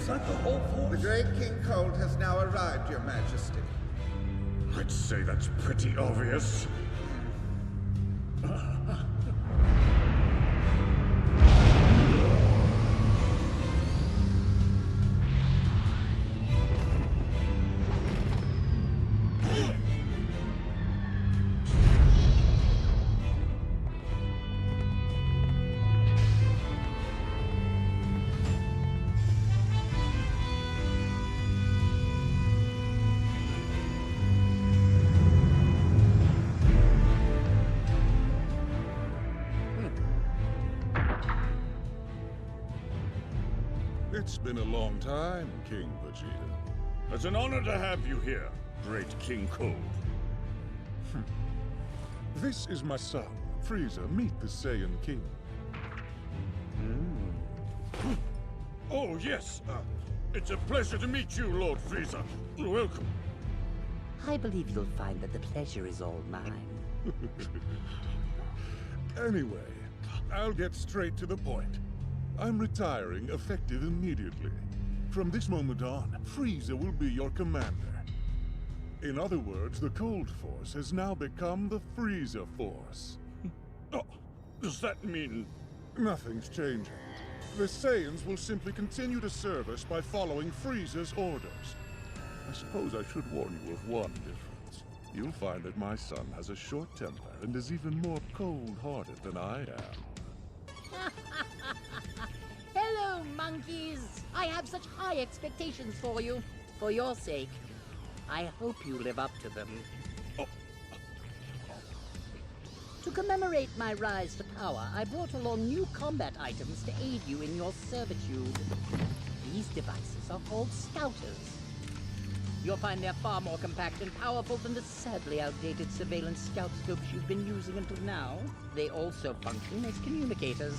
that the whole force? The great King Cold has now arrived, Your Majesty. I'd say that's pretty obvious. It's been a long time, King Vegeta. It's an honor to have you here, great King Cold. This is my son, Frieza. Meet the Saiyan King. Oh, yes. It's a pleasure to meet you, Lord Frieza. Welcome. I believe you'll find that the pleasure is all mine. Anyway, I'll get straight to the point. I'm retiring effective immediately. From this moment on, Frieza will be your commander. In other words, the Cold Force has now become the Frieza Force. Oh, does that mean... Nothing's changing. The Saiyans will simply continue to serve us by following Frieza's orders. I suppose I should warn you of one difference. You'll find that my son has a short temper and is even more cold-hearted than I am. Hello, monkeys! I have such high expectations for you. For your sake, I hope you live up to them. To commemorate my rise to power, I brought along new combat items to aid you in your servitude. These devices are called Scouters. You'll find they're far more compact and powerful than the sadly outdated surveillance scout scopes you've been using until now. They also function as communicators.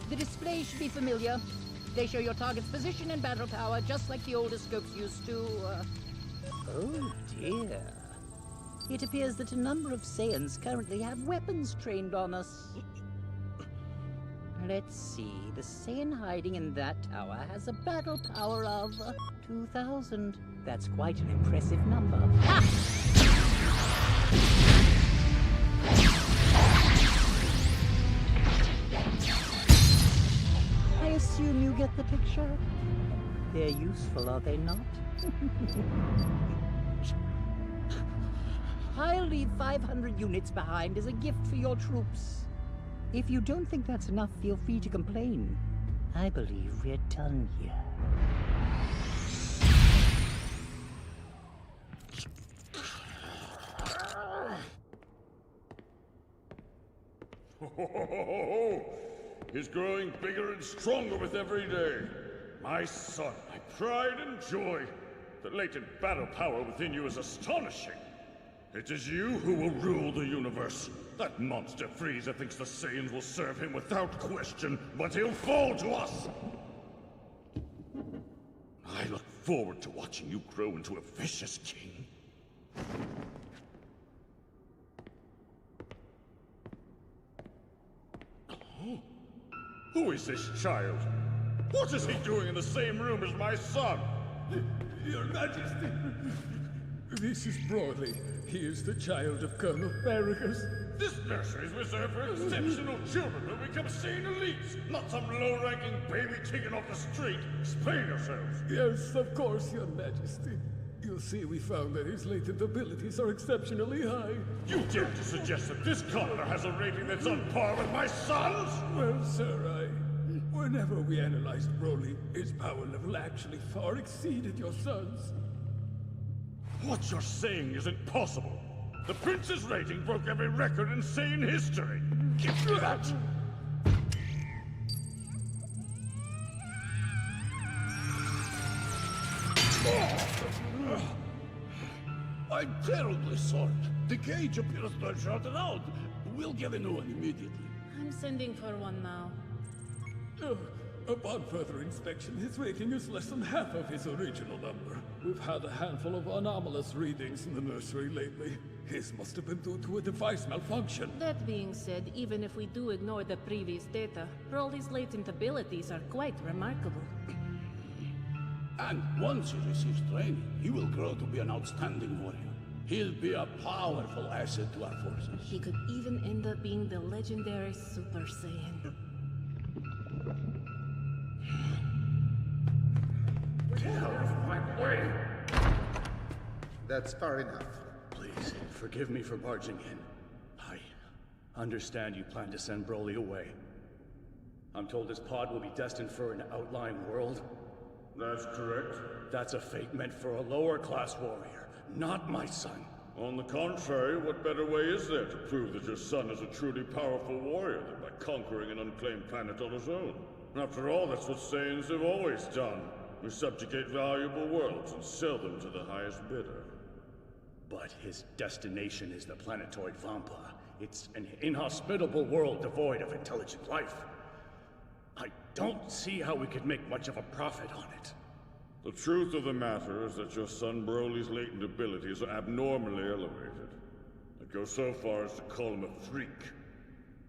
The display should be familiar. They show your target's position and battle power, just like the older scopes used to, Oh dear. It appears that a number of Saiyans currently have weapons trained on us. Let's see, the Saiyan hiding in that tower has a battle power of 2,000. That's quite an impressive number. Ha! I assume you get the picture? They're useful, are they not? I'll leave 500 units behind as a gift for your troops. If you don't think that's enough, feel free to complain. I believe we're done here. He's growing bigger and stronger with every day. My son, my pride and joy. The latent battle power within you is astonishing. It is you who will rule the universe. That monster Frieza thinks the Saiyans will serve him without question, but he'll fall to us. I look forward to watching you grow into a vicious king. Oh. Who is this child? What is he doing in the same room as my son? Your Majesty, this is Broly. He is the child of Colonel Farragus. This nursery is reserved for exceptional children who become sane elites, not some low-ranking baby taken off the street. Explain yourselves. Yes, of course, Your Majesty. You'll see we found that his latent abilities are exceptionally high. You dare to suggest that this colonel has a rating that's on par with my son's? Well, sir, whenever we analyzed Broly, his power level actually far exceeded your son's. What you're saying isn't possible. The prince's rating broke every record in Saiyan history. Give me that! I'm terribly sorry. The cage appears to have shorted out. We'll get a new one immediately. I'm sending for one now. Upon further inspection, his rating is less than half of his original number. We've had a handful of anomalous readings in the nursery lately. His must have been due to a device malfunction. That being said, even if we do ignore the previous data, Broly's latent abilities are quite remarkable. And once he receives training, he will grow to be an outstanding warrior. He'll be a powerful asset to our forces. He could even end up being the legendary Super Saiyan. Get out of my way! That's far enough. Please, forgive me for barging in. I understand you plan to send Broly away. I'm told his pod will be destined for an outlying world. That's correct. That's a fate meant for a lower-class warrior, not my son. On the contrary, what better way is there to prove that your son is a truly powerful warrior than by conquering an unclaimed planet on his own? After all, that's what Saiyans have always done. We subjugate valuable worlds and sell them to the highest bidder. But his destination is the planetoid Vampa. It's an inhospitable world devoid of intelligent life. I don't see how we could make much of a profit on it. The truth of the matter is that your son Broly's latent abilities are abnormally elevated. I'd go so far as to call him a freak.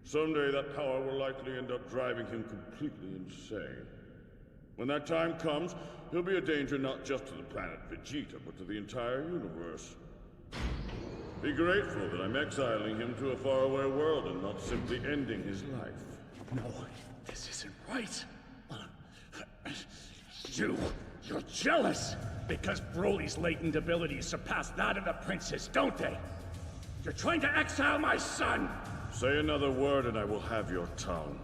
Someday that power will likely end up driving him completely insane. When that time comes, he'll be a danger not just to the planet Vegeta, but to the entire universe. Be grateful that I'm exiling him to a faraway world and not simply ending his life. No, this isn't right. You're jealous! Because Broly's latent abilities surpass that of the princes, don't they? You're trying to exile my son! Say another word and I will have your tongue.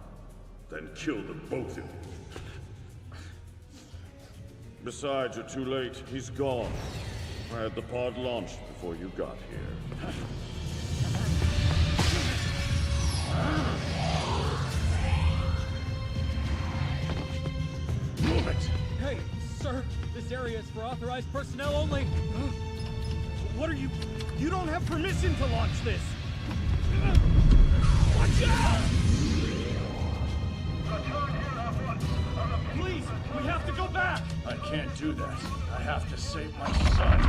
Then kill them both of you. Besides, you're too late. He's gone. I had the pod launched before you got here. Move it! Hey, sir, this area is for authorized personnel only. What are you? You don't have permission to launch this. Watch out! Please, we have to go back. I can't do that. I have to save my son.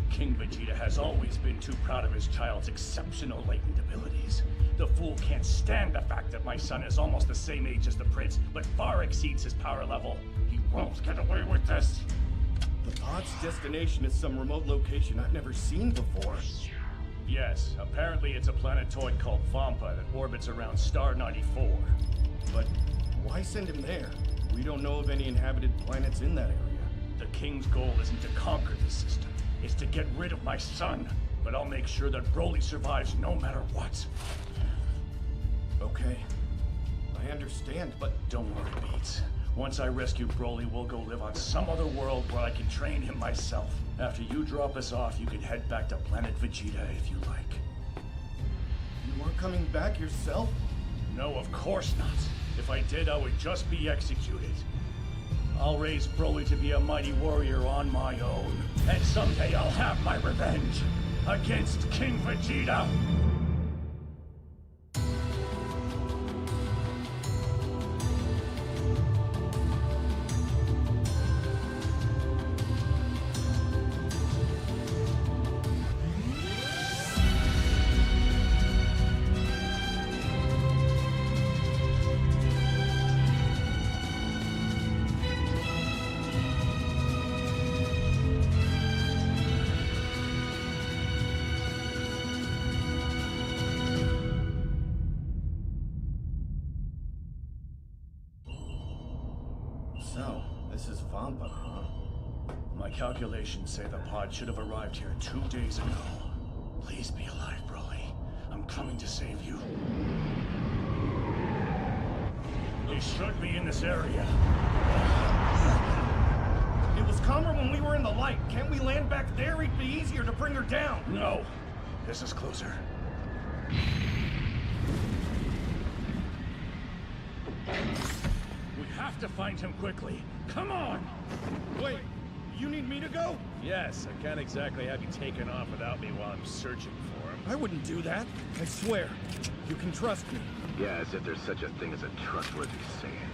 King Vegeta has always been too proud of his child's exceptional latent abilities. The fool can't stand the fact that my son is almost the same age as the prince, but far exceeds his power level. He won't get away with this. The pod's destination is some remote location I've never seen before. Yes, apparently it's a planetoid called Vampa that orbits around Star 94. But why send him there? We don't know of any inhabited planets in that area. The King's goal isn't to conquer the system. It's to get rid of my son. But I'll make sure that Broly survives no matter what. Okay. I understand, but Don't worry, Beats. Once I rescue Broly, we'll go live on some other world where I can train him myself. After you drop us off, you can head back to planet Vegeta if you like. you aren't coming back yourself? No, of course not. If I did, I would just be executed. I'll raise Broly to be a mighty warrior on my own. And someday I'll have my revenge against King Vegeta! So, this is Vampa, huh? My calculations say the pod should have arrived here 2 days ago. Please be alive, Broly. I'm coming to save you. You should be in this area. It was calmer when we were in the light. Can't we land back there? It'd be easier to bring her down. No. This is closer. We have to find him quickly. Come on! Wait, you need me to go? Yes, I can't exactly have you taken off without me while I'm searching for him. I wouldn't do that. I swear. You can trust me. Yeah, as if there's such a thing as a trustworthy Saiyan.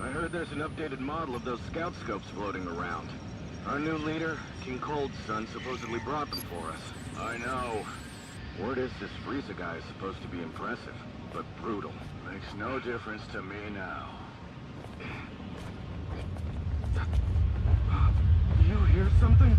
I heard there's an updated model of those scout scopes floating around. Our new leader, King Cold's son, supposedly brought them for us. I know. Word is this Frieza guy is supposed to be impressive, but brutal. Makes no difference to me now. You hear something?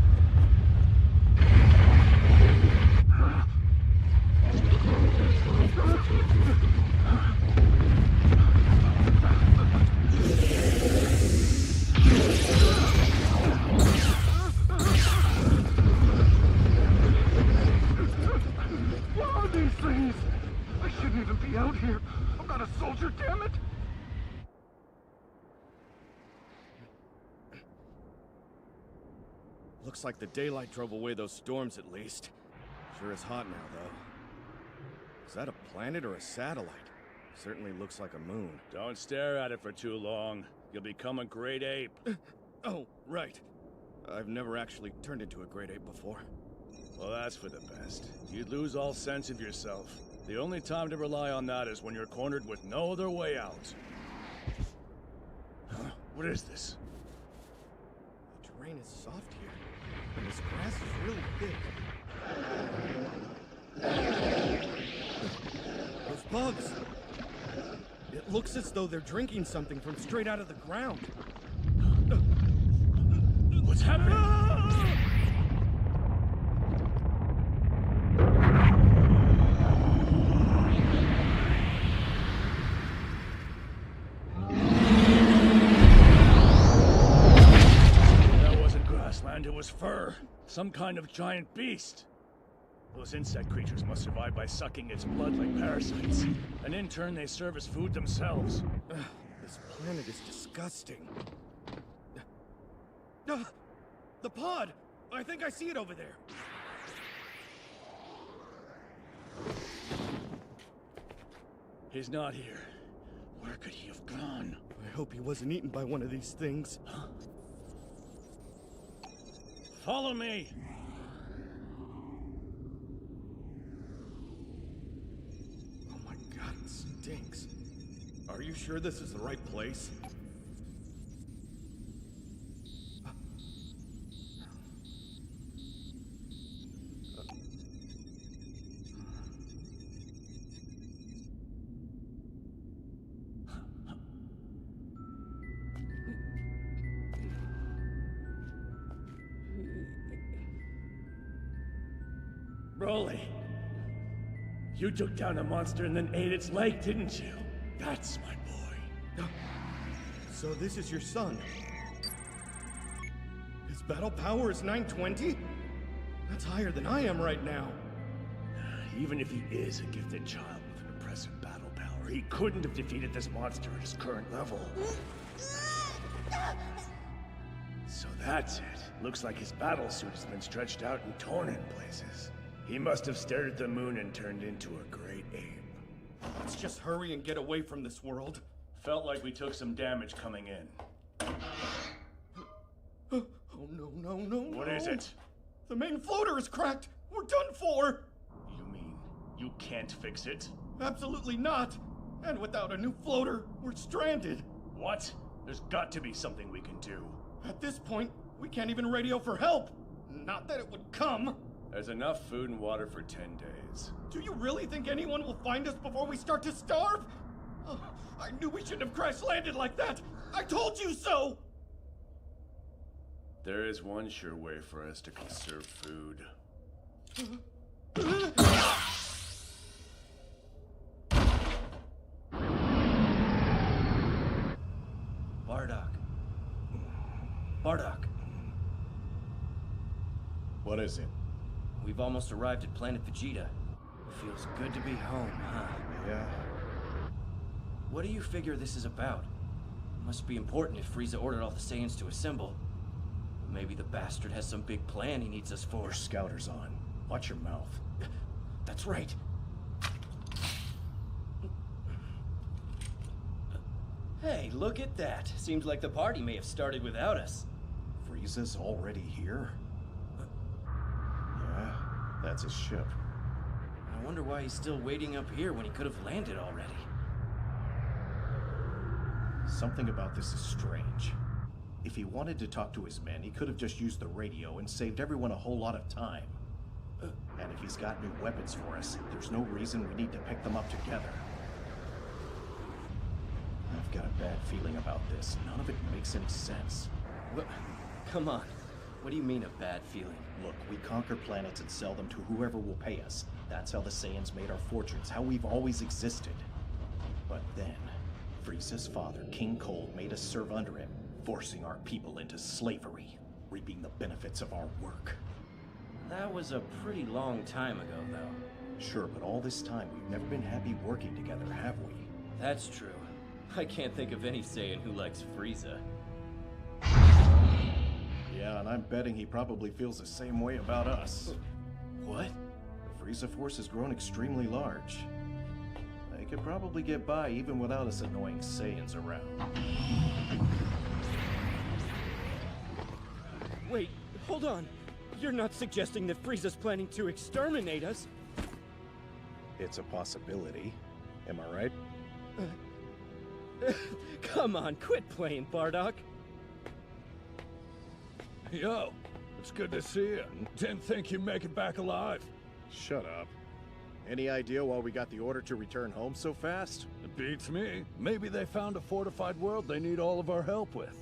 What are these things? I shouldn't even be out here. I'm not a soldier, damn it! Looks like the daylight drove away those storms at least. Sure is hot now, though. Is that a planet or a satellite? Certainly looks like a moon. Don't stare at it for too long. You'll become a great ape. Oh, right. I've never actually turned into a great ape before. Well, that's for the best. You'd lose all sense of yourself. The only time to rely on that is when you're cornered with no other way out. Huh? What is this? The terrain is soft here, and this grass is really thick. Those bugs! It looks as though they're drinking something from straight out of the ground. What's happening? That wasn't grassland, it was fur. Some kind of giant beast. Those insect creatures must survive by sucking its blood like parasites. And in turn, they serve as food themselves. This planet is disgusting. The pod! I think I see it over there. He's not here. Where could he have gone? I hope he wasn't eaten by one of these things. Huh? Follow me! Oh my god, it stinks. Are you sure this is the right place? Broly, you took down a monster and then ate its leg, didn't you? That's my boy. So this is your son? His battle power is 920? That's higher than I am right now. Even if he is a gifted child with an impressive battle power, he couldn't have defeated this monster at his current level. So that's it. Looks like his battle suit has been stretched out and torn in places. He must have stared at the moon and turned into a great ape. Let's just hurry and get away from this world. Felt like we took some damage coming in. Oh no. What is it? The main floater is cracked! We're done for! You mean you can't fix it? Absolutely not! And without a new floater, we're stranded. What? There's got to be something we can do. At this point, we can't even radio for help. Not that it would come. There's enough food and water for 10 days. Do you really think anyone will find us before we start to starve? Oh, I knew we shouldn't have crash-landed like that! I told you so! There is one sure way for us to conserve food. Bardock. What is it? We've almost arrived at planet Vegeta. Feels good to be home, huh? Yeah. What do you figure this is about? Must be important if Frieza ordered all the Saiyans to assemble. Maybe the bastard has some big plan he needs us for. Your scouter's on. Watch your mouth. That's right. Hey, look at that. Seems like the party may have started without us. Frieza's already here? Yeah, that's his ship. I wonder why he's still waiting up here when he could have landed already. Something about this is strange. If he wanted to talk to his men, he could have just used the radio and saved everyone a whole lot of time. And if he's got new weapons for us, there's no reason we need to pick them up together. I've got a bad feeling about this. None of it makes any sense. What? Come on. What do you mean a bad feeling? Look, we conquer planets and sell them to whoever will pay us. That's how the Saiyans made our fortunes, how we've always existed. But then, Frieza's father, King Cold, made us serve under him, forcing our people into slavery, reaping the benefits of our work. That was a pretty long time ago, though. Sure, but all this time, we've never been happy working together, have we? That's true. I can't think of any Saiyan who likes Frieza. Yeah, and I'm betting he probably feels the same way about us. What? The Frieza force has grown extremely large. They could probably get by even without us annoying Saiyans around. Wait, hold on. You're not suggesting that Frieza's planning to exterminate us? It's a possibility. Am I right? Come on, quit playing, Bardock. Yo, it's good to see you. Didn't think you'd make it back alive. Shut up. Any idea why we got the order to return home so fast? It beats me. Maybe they found a fortified world they need all of our help with.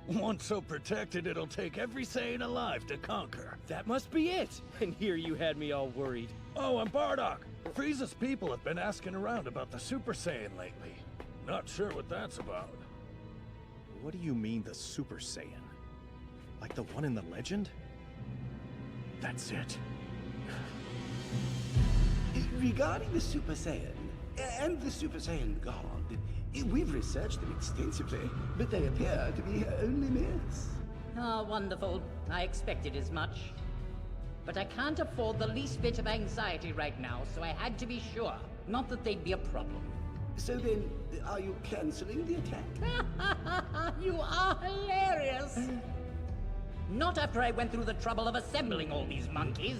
One so protected it'll take every Saiyan alive to conquer. That must be it. And here you had me all worried. Oh, and Bardock, Frieza's people have been asking around about the Super Saiyan lately. Not sure what that's about. What do you mean, the Super Saiyan? Like the one in the legend? That's it. Regarding the Super Saiyan, and the Super Saiyan God, we've researched them extensively, but they appear to be only myths. Ah, wonderful. I expected as much. But I can't afford the least bit of anxiety right now, so I had to be sure. Not that they'd be a problem. So then, are you canceling the attack? You are hilarious! Not after I went through the trouble of assembling all these monkeys.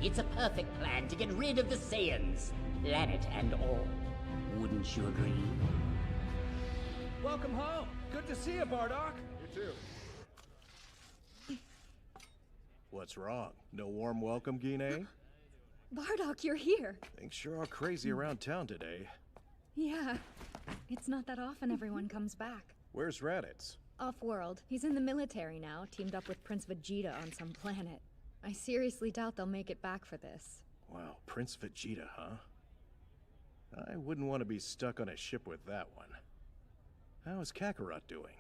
It's a perfect plan to get rid of the Saiyans, planet and all. Wouldn't you agree? Welcome home. Good to see you, Bardock. You too. What's wrong? No warm welcome, Guinea? Bardock, you're here. Things sure are crazy around town today. Yeah. It's not that often everyone comes back. Where's Raditz? Off-world. He's in the military now, teamed up with Prince Vegeta on some planet. I seriously doubt they'll make it back for this. Wow, Prince Vegeta, huh? I wouldn't want to be stuck on a ship with that one. How is Kakarot doing?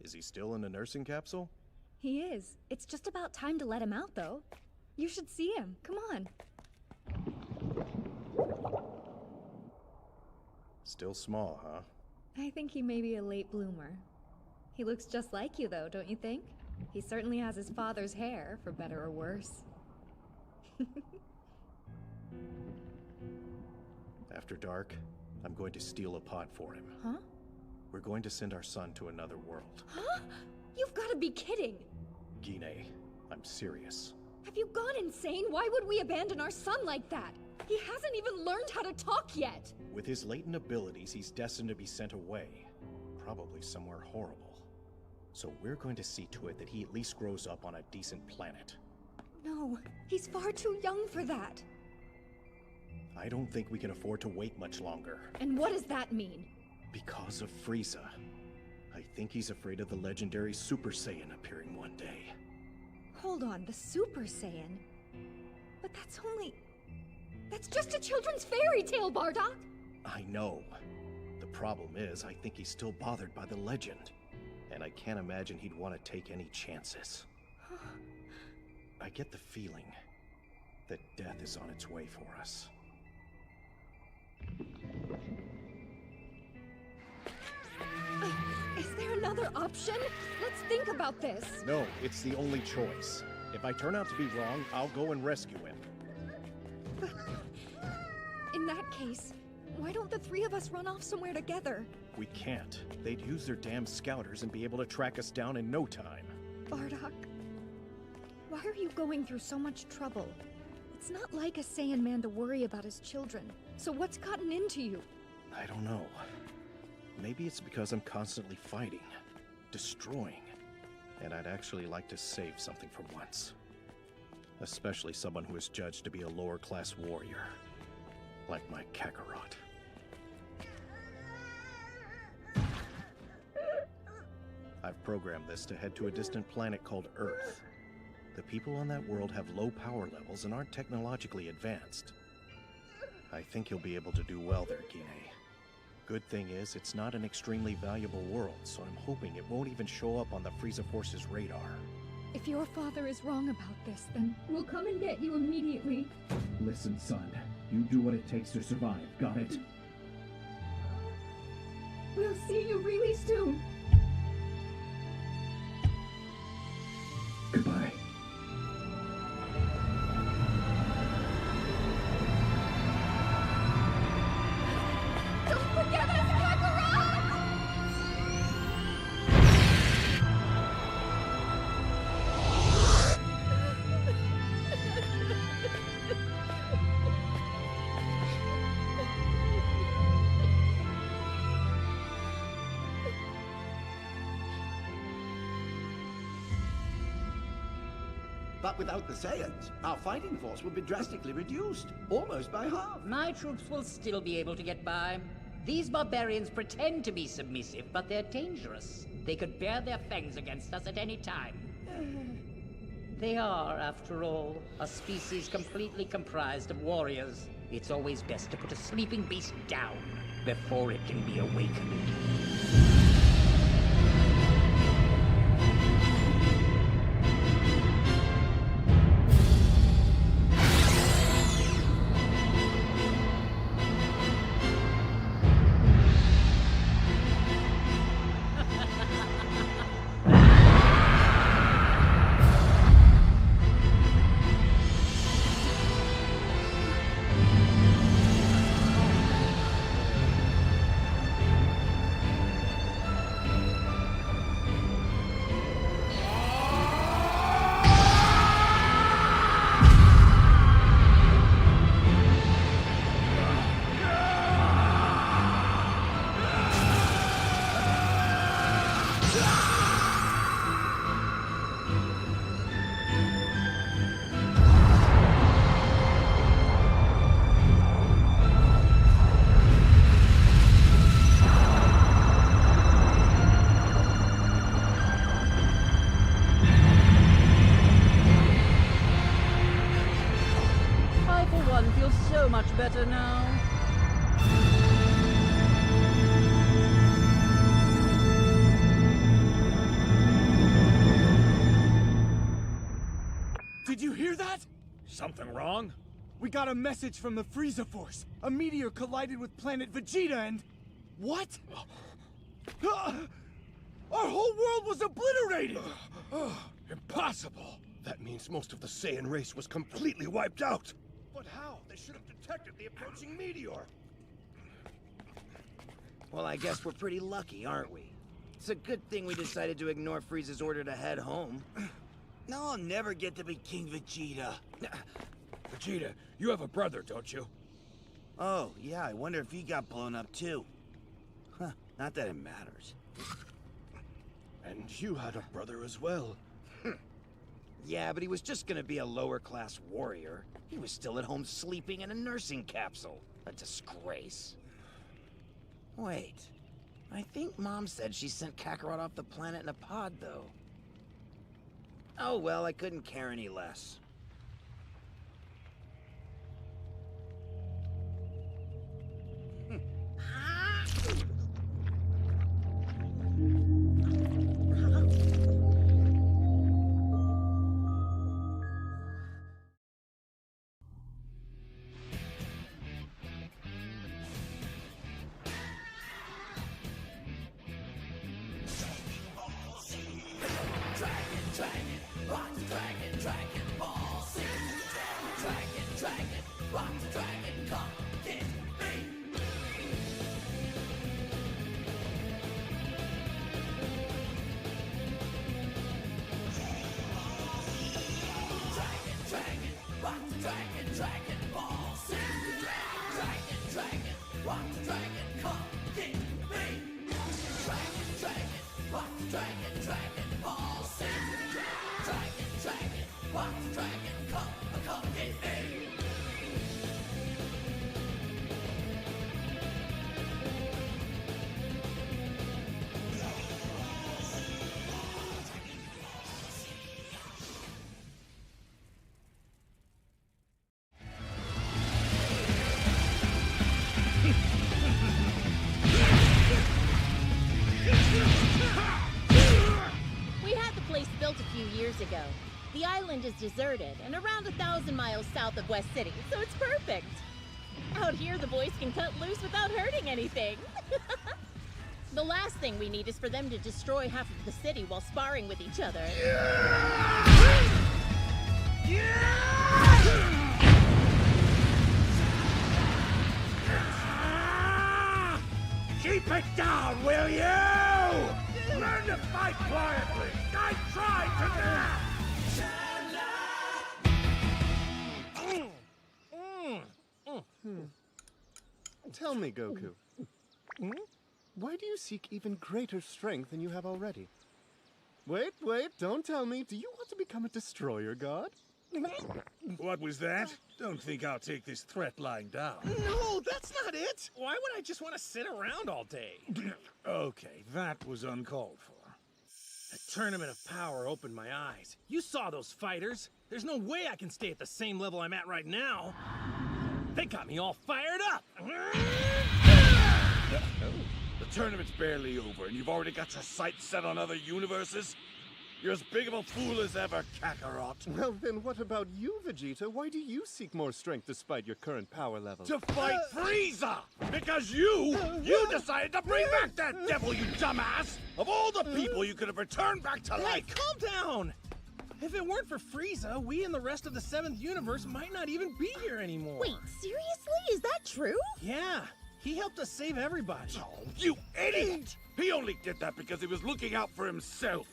Is he still in the nursing capsule? He is. It's just about time to let him out, though. You should see him. Come on. Still small, huh? I think he may be a late bloomer. He looks just like you, though, don't you think? He certainly has his father's hair, for better or worse. After dark, I'm going to steal a pod for him. Huh? We're going to send our son to another world. Huh? You've got to be kidding! Guinea, I'm serious. Have you gone insane? Why would we abandon our son like that? He hasn't even learned how to talk yet! With his latent abilities, he's destined to be sent away. Probably somewhere horrible. So we're going to see to it that he at least grows up on a decent planet. No, he's far too young for that. I don't think we can afford to wait much longer. And what does that mean? Because of Frieza. I think he's afraid of the legendary Super Saiyan appearing one day. Hold on, the Super Saiyan? But that's just a children's fairy tale, Bardock! I know. The problem is, I think he's still bothered by the legend. And I can't imagine he'd want to take any chances. I get the feeling that death is on its way for us. Is there another option? Let's think about this. No, it's the only choice. If I turn out to be wrong, I'll go and rescue him. In that case, why don't the three of us run off somewhere together? We can't. They'd use their damn scouters and be able to track us down in no time. Bardock, why are you going through so much trouble? It's not like a Saiyan man to worry about his children. So what's gotten into you? I don't know. Maybe it's because I'm constantly fighting, destroying, and I'd actually like to save something for once. Especially someone who is judged to be a lower-class warrior, like my Kakarot. I've programmed this to head to a distant planet called Earth. The people on that world have low power levels and aren't technologically advanced. I think you'll be able to do well there, Gine. Good thing is, it's not an extremely valuable world, so I'm hoping it won't even show up on the Frieza Force's radar. If your father is wrong about this, then we'll come and get you immediately. Listen, son. You do what it takes to survive, got it? We'll see you really soon. Goodbye. Don't forget us, Kakarot! But without the Saiyans, our fighting force would be drastically reduced, almost by half. My troops will still be able to get by. These barbarians pretend to be submissive, but they're dangerous. They could bare their fangs against us at any time. They are, after all, a species completely comprised of warriors. It's always best to put a sleeping beast down before it can be awakened. Feels so much better now. Did you hear that? Something wrong? We got a message from the Frieza Force. A meteor collided with planet Vegeta and... What? Our whole world was obliterated! Impossible! That means most of the Saiyan race was completely wiped out! But how? They should have detected the approaching meteor! Well, I guess we're pretty lucky, aren't we? It's a good thing we decided to ignore Frieza's order to head home. Now I'll never get to be King Vegeta. Vegeta, you have a brother, don't you? Oh, yeah, I wonder if he got blown up too. Huh, not that it matters. And you had a brother as well. Yeah, but he was just gonna be a lower-class warrior. He was still at home sleeping in a nursing capsule. A disgrace. Wait, I think Mom said she sent Kakarot off the planet in a pod, though. Oh well, I couldn't care any less. Dragon, watch Dragon Ball. few years ago. The island is deserted and around 1,000 miles south of West City, so it's perfect. Out here, the boys can cut loose without hurting anything. The last thing we need is for them to destroy half of the city while sparring with each other. Keep it down, will you? Learn to fight quietly. I tried to Tell me, Goku. Why do you seek even greater strength than you have already? Wait, don't tell me. Do you want to become a destroyer god? What was that? Don't think I'll take this threat lying down. No, that's not it! Why would I just want to sit around all day? Okay, that was uncalled for. The Tournament of Power opened my eyes. You saw those fighters. There's no way I can stay at the same level I'm at right now. They got me all fired up! The tournament's barely over, and you've already got your sights set on other universes? You're as big of a fool as ever, Kakarot. Well, then what about you, Vegeta? Why do you seek more strength despite your current power level? To fight Frieza! Because you decided to bring back that devil, you dumbass! Of all the people you could have returned back to life! Hey, calm down! If it weren't for Frieza, we and the rest of the 7th universe might not even be here anymore. Wait, seriously? Is that true? Yeah, he helped us save everybody. Oh, you idiot! He only did that because he was looking out for himself.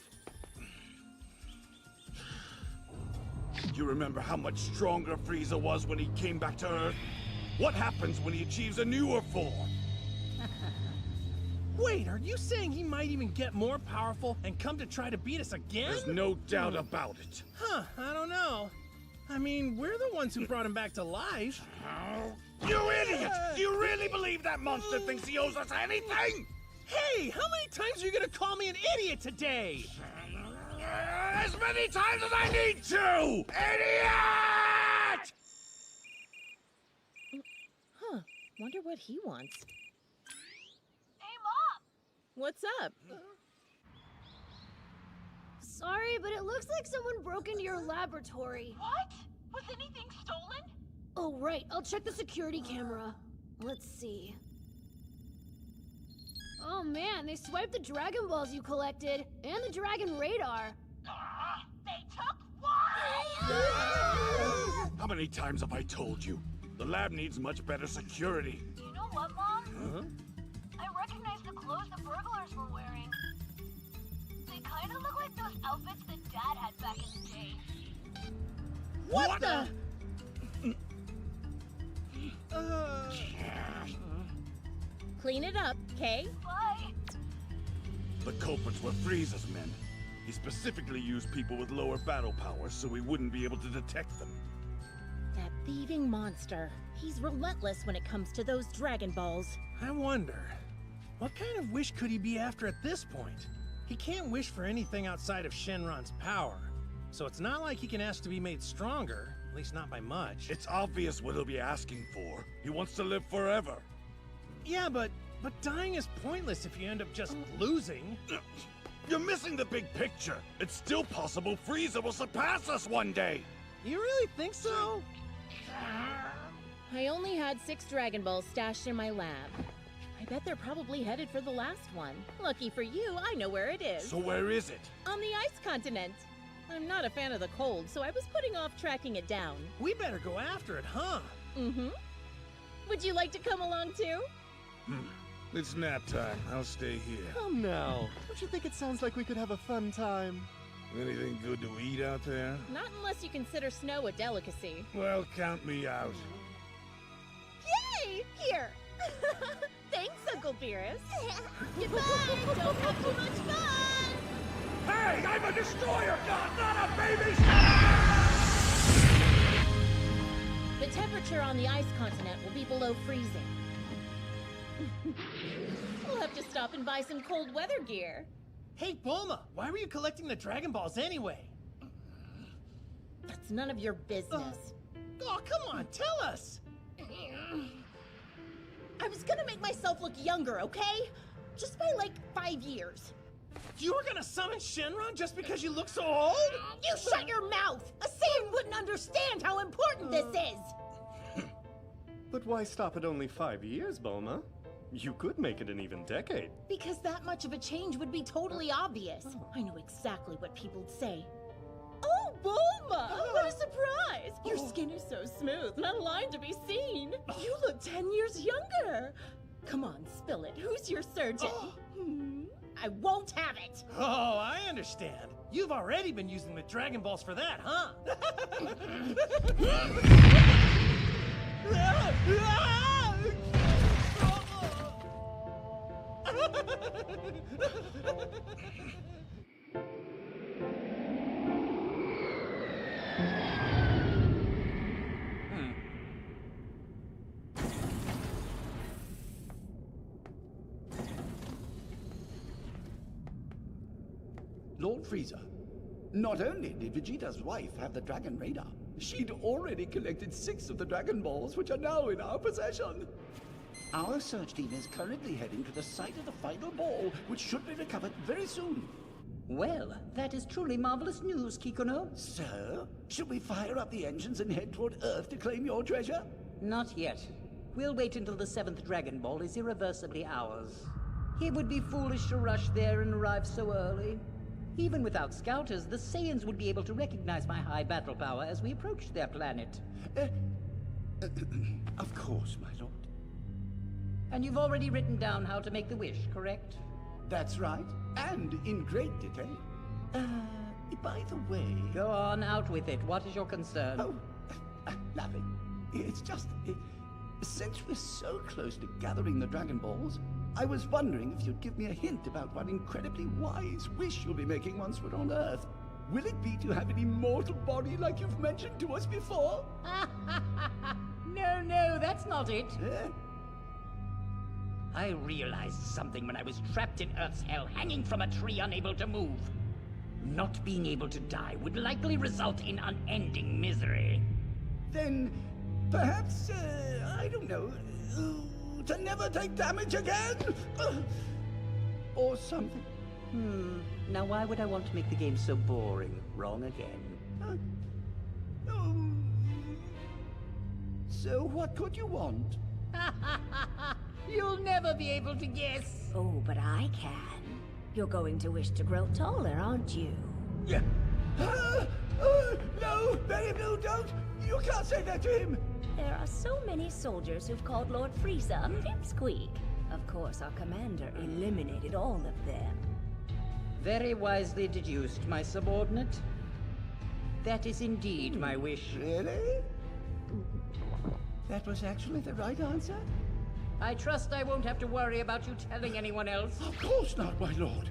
You remember how much stronger Frieza was when he came back to Earth? What happens when he achieves a newer form? Wait, are you saying he might even get more powerful and come to try to beat us again? There's no doubt about it. Huh, I don't know. I mean, we're the ones who brought him back to life. Oh, you idiot! Do you really believe that monster thinks he owes us anything? Hey, how many times are you gonna call me an idiot today? As many times as I need to! Idiot! Huh, wonder what he wants. Hey, Mom! What's up? Sorry, but it looks like someone broke into your laboratory. What? Was anything stolen? Oh, right. I'll check the security camera. Let's see. Oh man, they swiped the Dragon Balls you collected, and the Dragon Radar. They took what? How many times have I told you? The lab needs much better security. You know what, Mom? Huh? I recognize the clothes the burglars were wearing. They kind of look like those outfits that Dad had back in the day. What the? Clean it up, okay? Bye. The culprits were Frieza's men. He specifically used people with lower battle powers so we wouldn't be able to detect them. That thieving monster. He's relentless when it comes to those Dragon Balls. I wonder, what kind of wish could he be after at this point? He can't wish for anything outside of Shenron's power. So it's not like he can ask to be made stronger, at least not by much. It's obvious what he'll be asking for. He wants to live forever. Yeah, but dying is pointless if you end up just losing. You're missing the big picture. It's still possible Frieza will surpass us one day. You really think so? I only had 6 Dragon Balls stashed in my lab. I bet they're probably headed for the last one. Lucky for you, I know where it is. So where is it? On the ice continent. I'm not a fan of the cold, so I was putting off tracking it down. We better go after it, huh? Mm-hmm. Would you like to come along too? It's nap time. I'll stay here. Come now. Don't you think it sounds like we could have a fun time? Anything good to eat out there? Not unless you consider snow a delicacy. Well, count me out. Yay! Here! Thanks, Uncle Beerus. Goodbye! Don't have too much fun! Hey, I'm a destroyer god, not a baby! The temperature on the ice continent will be below freezing. We'll have to stop and buy some cold weather gear. Hey, Bulma, why were you collecting the Dragon Balls anyway? That's none of your business. Oh, come on, tell us! I was gonna make myself look younger, okay? Just by like 5 years. You were gonna summon Shenron just because you look so old? You shut your mouth! A Saiyan wouldn't understand how important this is! But why stop at only 5 years, Bulma? You could make it an even decade. Because that much of a change would be totally obvious. I know exactly what people'd say. Oh, Bulma! What a surprise! Your skin is so smooth, not a line to be seen. You look 10 years younger. Come on, spill it. Who's your surgeon? I won't have it! Oh, I understand. You've already been using the Dragon Balls for that, huh? Lord Frieza, not only did Vegeta's wife have the Dragon Radar, she'd already collected 6 of the Dragon Balls, which are now in our possession. Our search team is currently heading to the site of the final ball, which should be recovered very soon. Well, that is truly marvelous news, Kikuno. So, should we fire up the engines and head toward Earth to claim your treasure? Not yet. We'll wait until the 7th Dragon Ball is irreversibly ours. It would be foolish to rush there and arrive so early. Even without scouters, the Saiyans would be able to recognize my high battle power as we approach their planet. Of course, my lord. And you've already written down how to make the wish, correct? That's right, and in great detail. By the way... Go on, out with it. What is your concern? Oh, nothing. It's just... since we're so close to gathering the Dragon Balls, I was wondering if you'd give me a hint about what incredibly wise wish you'll be making once we're on Earth. Will it be to have an immortal body like you've mentioned to us before? No, that's not it. I realized something when I was trapped in Earth's hell, hanging from a tree, unable to move. Not being able to die would likely result in unending misery. Then, perhaps, I don't know, to never take damage again? Or something. Now why would I want to make the game so boring? Wrong again. So what could you want? You'll never be able to guess. Oh, but I can. You're going to wish to grow taller, aren't you? Yeah. No, Very Blue, don't! You can't say that to him! There are so many soldiers who've called Lord Frieza a pipsqueak. Of course, our commander eliminated all of them. Very wisely deduced, my subordinate. That is indeed my wish. Really? That was actually the right answer? I trust I won't have to worry about you telling anyone else. Of course not, my lord.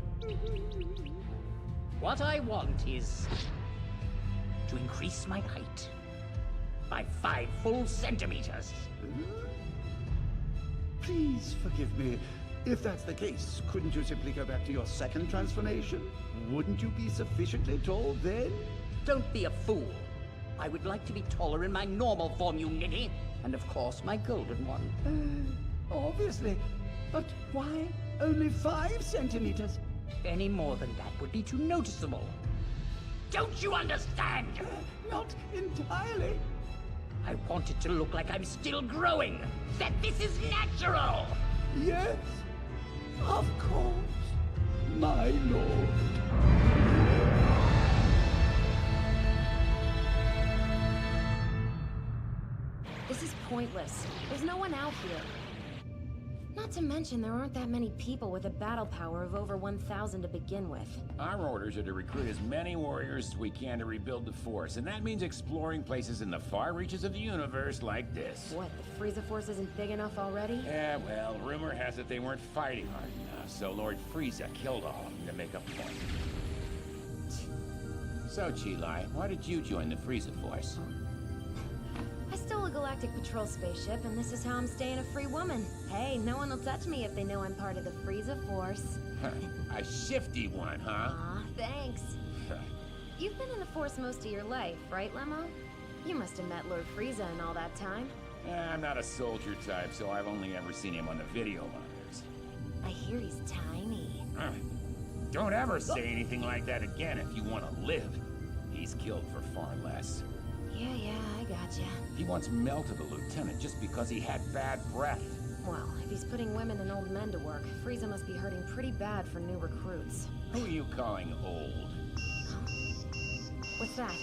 What I want is to increase my height by 5 full centimeters. Please forgive me. If that's the case, couldn't you simply go back to your second transformation? Wouldn't you be sufficiently tall then? Don't be a fool. I would like to be taller in my normal form, you ninny. And of course, my golden one. Obviously. But why only 5 centimeters? Any more than that would be too noticeable. Don't you understand? Not entirely. I want it to look like I'm still growing. That this is natural. Yes, of course, my lord. This is pointless. There's no one out here. Not to mention, there aren't that many people with a battle power of over 1,000 to begin with. Our orders are to recruit as many warriors as we can to rebuild the Force, and that means exploring places in the far reaches of the universe like this. What, the Frieza Force isn't big enough already? Yeah, well, rumor has it they weren't fighting hard enough, so Lord Frieza killed all of them to make a point. So, Chi-Lai, why did you join the Frieza Force? I stole a Galactic Patrol spaceship, and this is how I'm staying a free woman. Hey, no one will touch me if they know I'm part of the Frieza Force. A shifty one, huh? Aw, thanks. You've been in the Force most of your life, right, Lemo? You must have met Lord Frieza in all that time. I'm not a soldier type, so I've only ever seen him on the video monitors. I hear he's tiny. Don't ever say anything like that again if you want to live. He's killed for far less. Yeah, I gotcha. He once melted a lieutenant just because he had bad breath. Well, if he's putting women and old men to work, Frieza must be hurting pretty bad for new recruits. Who are you calling old? What's that?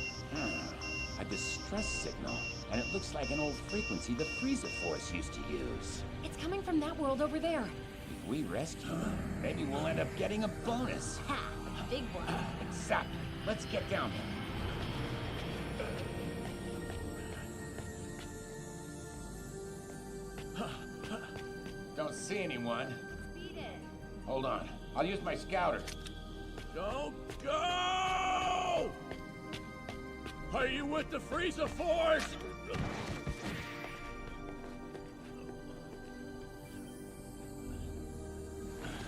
A distress signal. And it looks like an old frequency the Frieza Force used to use. It's coming from that world over there. If we rescue him, maybe we'll end up getting a bonus. Ha! Big one. Exactly. Let's get down there. Don't see anyone. Beat it. Hold on. I'll use my scouter. Don't go! Are you with the Frieza Force?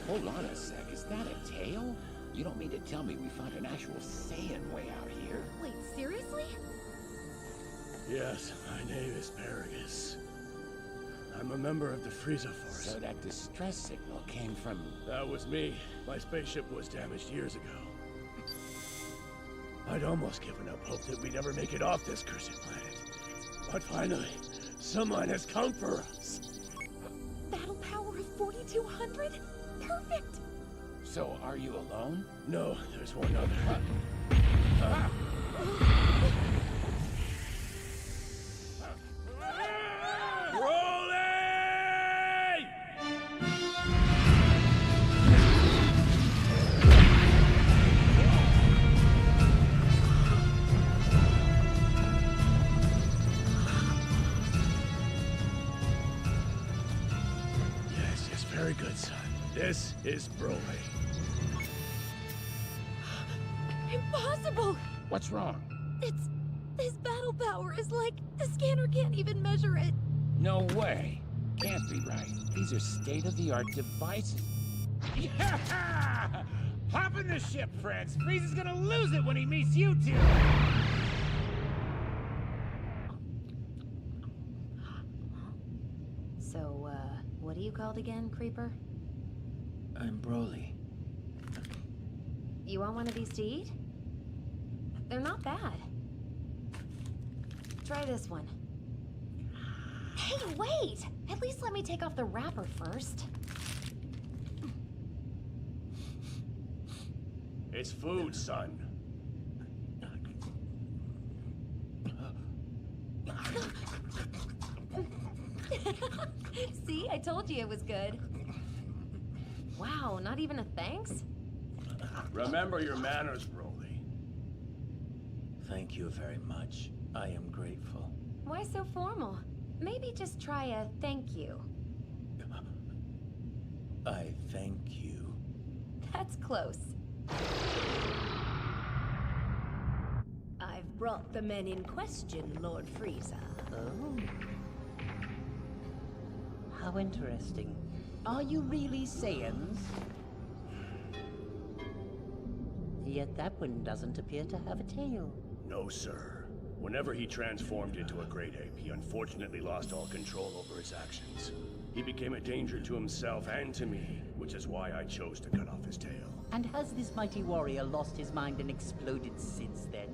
Hold on a sec. Is that a tail? You don't mean to tell me we found an actual Saiyan way out here? Wait, seriously? Yes, my name is Paragus. I'm a member of the Frieza Force. So that distress signal came from... That was me. My spaceship was damaged years ago. I'd almost given up hope that we'd ever make it off this cursed planet. But finally, someone has come for us. Battle power of 4,200? Perfect! So, are you alone? No, there's one other. Yes, very good, son. This is Broly. Impossible! What's wrong? This battle power is like, the scanner can't even measure it. No way. Can't be right. These are state-of-the-art devices. Yeah! Hop in the ship, friends. Frieza's gonna lose it when he meets you two. So, what are you called again, Creeper? I'm Broly. You want one of these to eat? They're not bad. Try this one. Hey, wait! At least let me take off the wrapper first. It's food, son. See, I told you it was good. Wow, not even a thanks? Remember your manners, Broly. Thank you very much. I am grateful. Why so formal? Maybe just try a thank you. I thank you. That's close. I've brought the men in question, Lord Frieza. Oh. How interesting. Are you really Saiyans? Yet that one doesn't appear to have a tail. No, sir. Whenever he transformed into a great ape, he unfortunately lost all control over his actions. He became a danger to himself and to me, which is why I chose to cut off his tail. And has this mighty warrior lost his mind and exploded since then?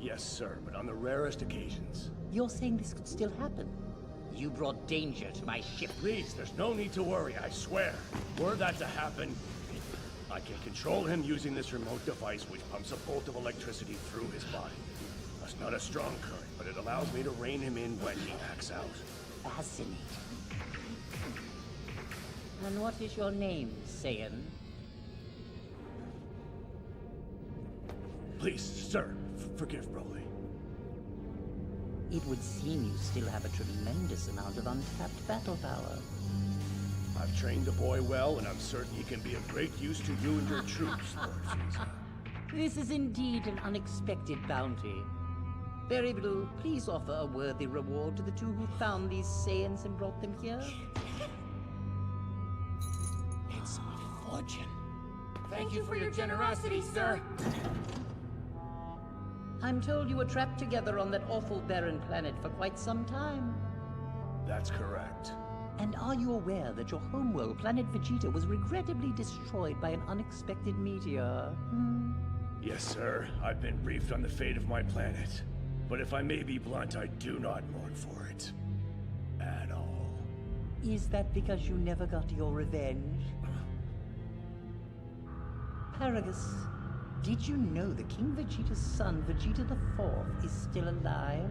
Yes, sir, but on the rarest occasions. You're saying this could still happen? You brought danger to my ship. Please, there's no need to worry, I swear. Were that to happen, I can control him using this remote device which pumps a bolt of electricity through his body. That's not a strong current, but it allows me to rein him in when he acts out. Fascinating. And what is your name, Saiyan? Please, sir, forgive Broly. It would seem you still have a tremendous amount of untapped battle power. I've trained the boy well, and I'm certain he can be of great use to you and your troops, Lord Frieza. This is indeed an unexpected bounty. Very Blue, please offer a worthy reward to the two who found these Saiyans and brought them here. It's my fortune. Thank you for your generosity, sir. I'm told you were trapped together on that awful barren planet for quite some time. That's correct. And are you aware that your homeworld, planet Vegeta, was regrettably destroyed by an unexpected meteor? Yes, sir. I've been briefed on the fate of my planet. But if I may be blunt, I do not mourn for it. At all. Is that because you never got your revenge? Paragus, did you know that King Vegeta's son, Vegeta IV, is still alive?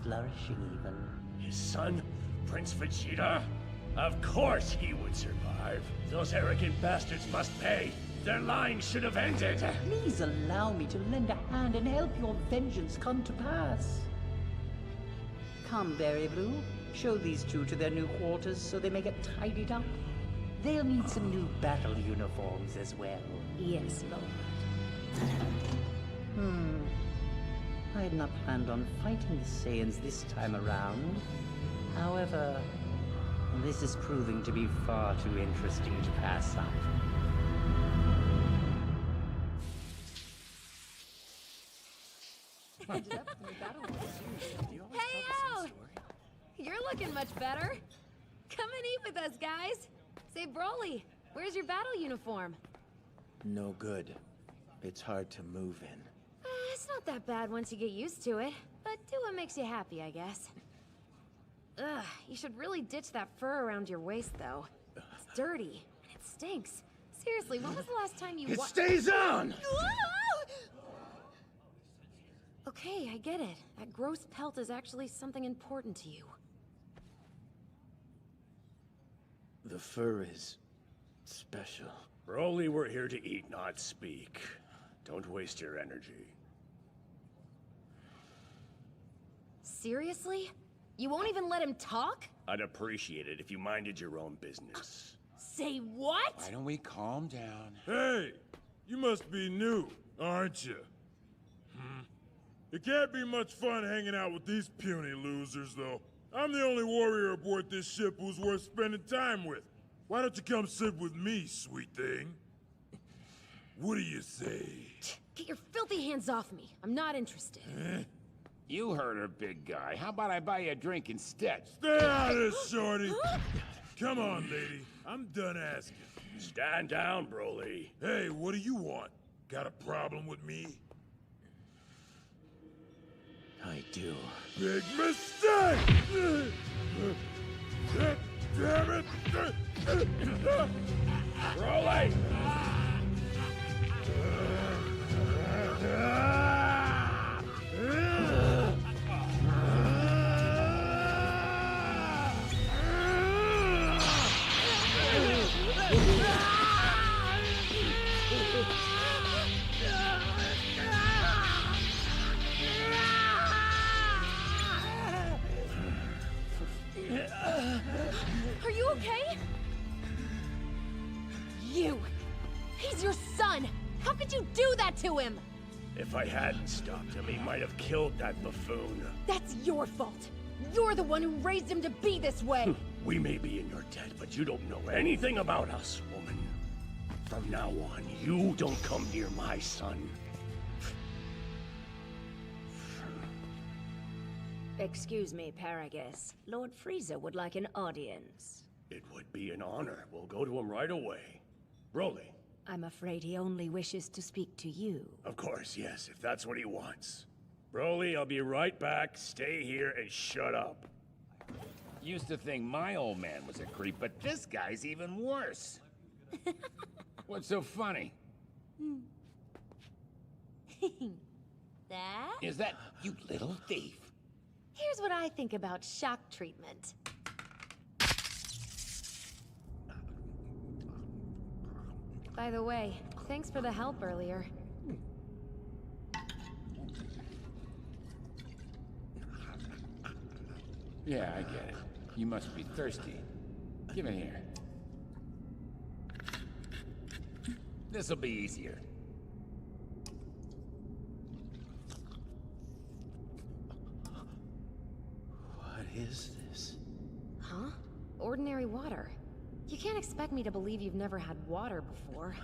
Flourishing, even. His son? Prince Vegeta? Of course he would survive. Those arrogant bastards must pay. Their line should have ended. Please allow me to lend a hand and help your vengeance come to pass. Come, Berry Blue. Show these two to their new quarters so they may get tidied up. They'll need some new battle uniforms as well. Yes, Lord. I had not planned on fighting the Saiyans this time around. However, this is proving to be far too interesting to pass up. Hey-o! You're looking much better. Come and eat with us, guys. Say, Broly, where's your battle uniform? No good. It's hard to move in. It's not that bad once you get used to it. But do what makes you happy, I guess. Ugh, you should really ditch that fur around your waist, though. It's dirty, and it stinks. Seriously, when was the last time you It stays on! Okay, I get it. That gross pelt is actually something important to you. The fur is special. Broly, we're here to eat, not speak. Don't waste your energy. Seriously? You won't even let him talk? I'd appreciate it if you minded your own business. Say what? Why don't we calm down? Hey, you must be new, aren't you? It can't be much fun hanging out with these puny losers, though. I'm the only warrior aboard this ship who's worth spending time with. Why don't you come sit with me, sweet thing? What do you say? Get your filthy hands off me. I'm not interested. You heard her, big guy. How about I buy you a drink instead? Stay out of this, shorty! Come on, lady. I'm done asking. Stand down, Broly. Hey, what do you want? Got a problem with me? I do. Big mistake! Damn it! Broly! Are you okay? You! He's your son! How could you do that to him? If I hadn't stopped him, he might have killed that buffoon. That's your fault. You're the one who raised him to be this way. We may be in your debt, but you don't know anything about us, woman. From now on, you don't come near my son. Excuse me, Paragus. Lord Frieza would like an audience. It would be an honor. We'll go to him right away. Broly. I'm afraid he only wishes to speak to you. Of course, yes, if that's what he wants. Broly, I'll be right back. Stay here and shut up. Used to think my old man was a creep, but this guy's even worse. What's so funny? That? Is that you little thief? Here's what I think about shock treatment. By the way, thanks for the help earlier. Yeah, I get it. You must be thirsty. Give it here. This'll be easier. What is this? Huh? Ordinary water. You can't expect me to believe you've never had water before.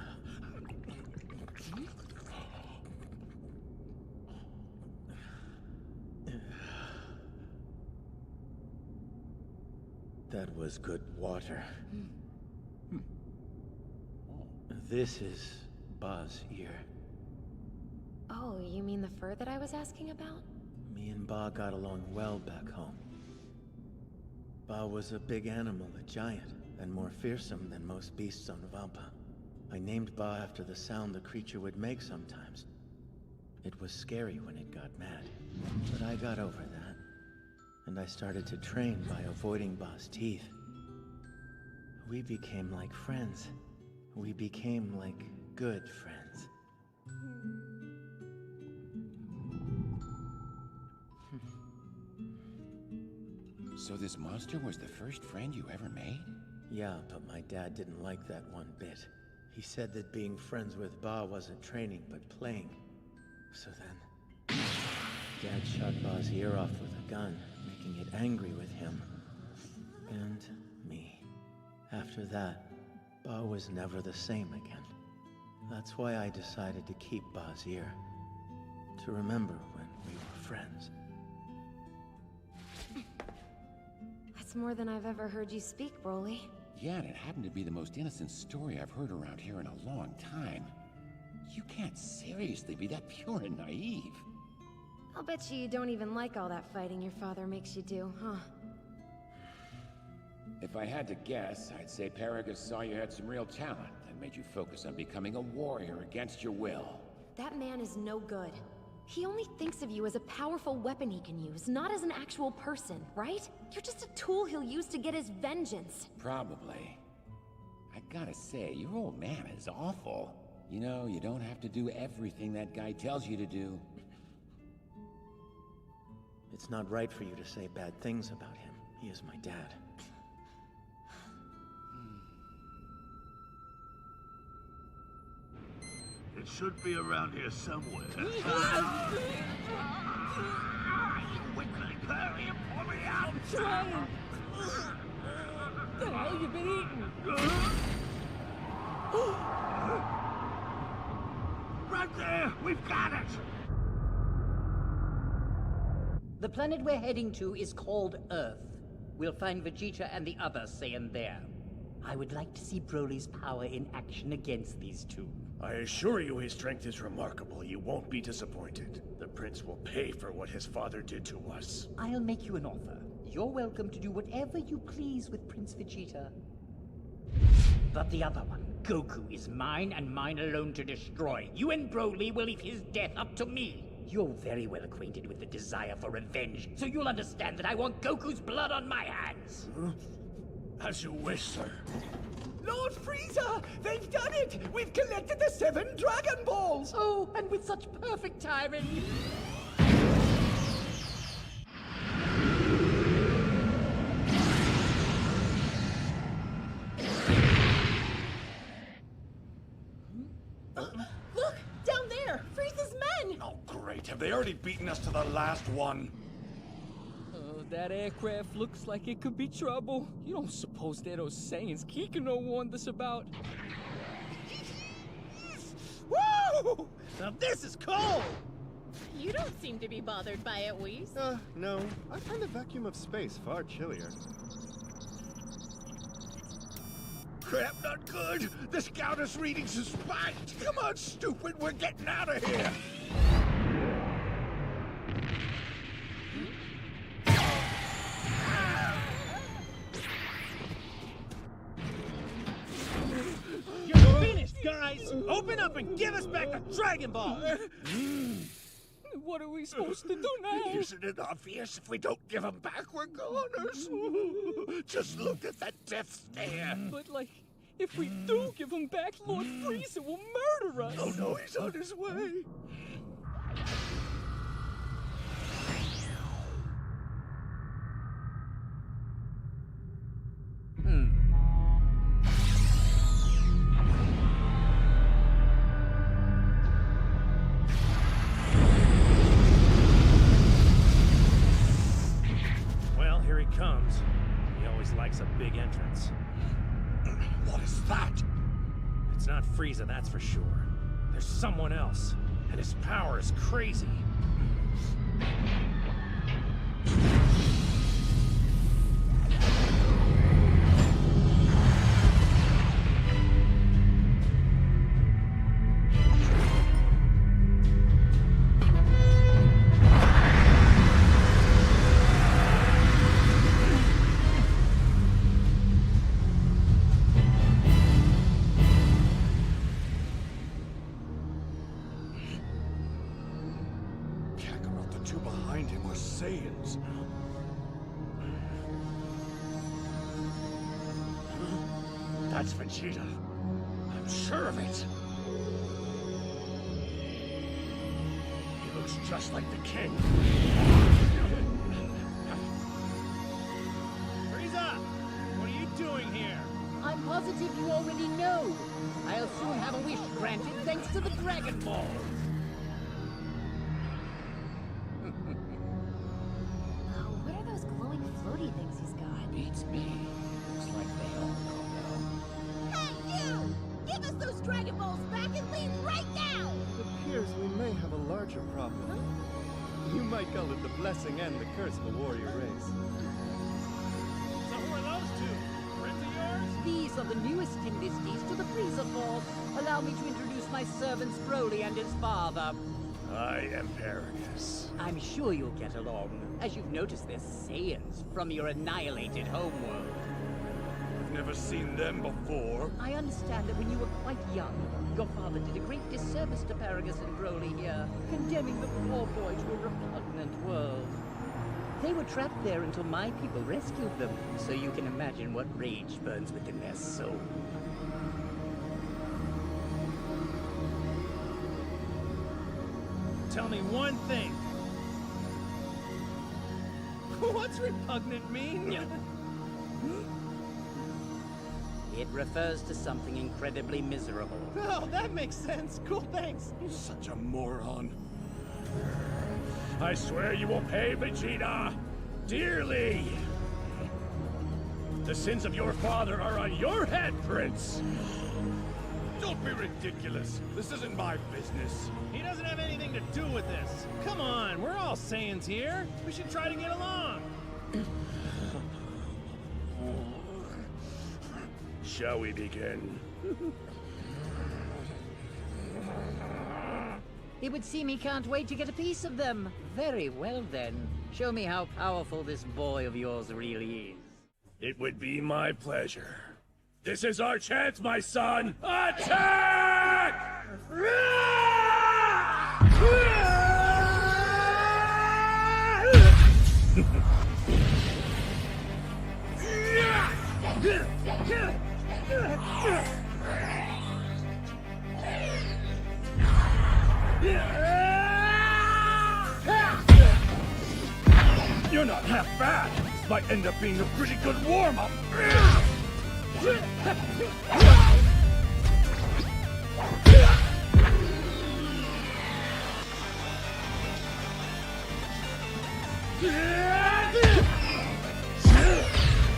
That was good water. This is Ba's ear. Oh, you mean the fur that I was asking about? Me and Ba got along well back home. Ba was a big animal, a giant, and more fearsome than most beasts on Valpa. I named Ba after the sound the creature would make sometimes. It was scary when it got mad, but I got over that. And I started to train by avoiding Ba's teeth. We became like friends. We became like good friends. So this monster was the first friend you ever made? Yeah, but my dad didn't like that one bit. He said that being friends with Ba wasn't training, but playing. So then, Dad shot Ba's ear off with a gun, making it angry with him. And me. After that, Ba was never the same again. That's why I decided to keep Ba's ear. To remember when we were friends. That's more than I've ever heard you speak, Broly. Yeah, and it happened to be the most innocent story I've heard around here in a long time. You can't seriously be that pure and naive. I'll bet you don't even like all that fighting your father makes you do, huh? If I had to guess, I'd say Paragus saw you had some real talent and made you focus on becoming a warrior against your will. That man is no good. He only thinks of you as a powerful weapon he can use, not as an actual person, right? You're just a tool he'll use to get his vengeance. Probably. I gotta say, your old man is awful. You know, you don't have to do everything that guy tells you to do. It's not right for you to say bad things about him. He is my dad. It should be around here somewhere. Quickly, hurry and pull me out! I'm trying! The hell you been eating? Right there! We've got it! The planet we're heading to is called Earth. We'll find Vegeta and the other Saiyan there. I would like to see Broly's power in action against these two. I assure you his strength is remarkable. You won't be disappointed. The Prince will pay for what his father did to us. I'll make you an offer. You're welcome to do whatever you please with Prince Vegeta. But the other one, Goku, is mine and mine alone to destroy. You and Broly will leave his death up to me. You're very well acquainted with the desire for revenge, so you'll understand that I want Goku's blood on my hands. As you wish, sir. Lord Frieza! They've done it! We've collected the 7 Dragon Balls! Oh, and with such perfect timing! Look! Down there! Frieza's men! Oh, great. Have they already beaten us to the last one? That aircraft looks like it could be trouble. You don't suppose they're those Saiyans Kikino warned us about? Woo! Now this is cold! You don't seem to be bothered by it, Whis. No. I find the vacuum of space far chillier. Crap, not good! The scout is reading suspect! Come on, stupid, we're getting out of here! You're finished, guys! Open up and give us back the Dragon Ball! What are we supposed to do now? Isn't it obvious if we don't give them back, we're goners? Just look at that death stare! But, like, if we do give him back, Lord Frieza will murder us! Oh no, he's on his way! Well, here he comes. He always likes a big entrance. What is that? It's not Frieza, that's for sure. There's someone else, and his power is crazy. more Saiyans. That's Vegeta. I'm sure of it. He looks just like the king. Frieza! What are you doing here? I'm positive you already know. I'll soon have a wish granted thanks to the Dragon Ball. Oh, what are those glowing floaty things he's got? Beats me. Looks like they all know. Hey, you! Give us those Dragon Balls back and leave right now! It appears we may have a larger problem. You might call it the blessing and the curse of the warrior race. So who are those two? Friends of yours? These are the newest enlistees to the Frieza Force. Allow me to introduce my servants Broly and his father. I am Paragus. I'm sure you'll get along, as you've noticed they're Saiyans from your annihilated homeworld. I've never seen them before. I understand that when you were quite young, your father did a great disservice to Paragus and Broly here, condemning the poor boy to a repugnant world. They were trapped there until my people rescued them, so you can imagine what rage burns within their soul. Tell me one thing. What's repugnant mean? It refers to something incredibly miserable. Oh, that makes sense. Cool, thanks. Such a moron. I swear you will pay Vegeta dearly. The sins of your father are on your head, Prince. Don't be ridiculous. This isn't my business. He doesn't have anything to do with this. Come on, we're all Saiyans here. We should try to get along. Shall we begin? It would seem he can't wait to get a piece of them. Very well then. Show me how powerful this boy of yours really is. It would be my pleasure. This is our chance, my son! Attack! You're not half bad. This might end up being a pretty good warm-up.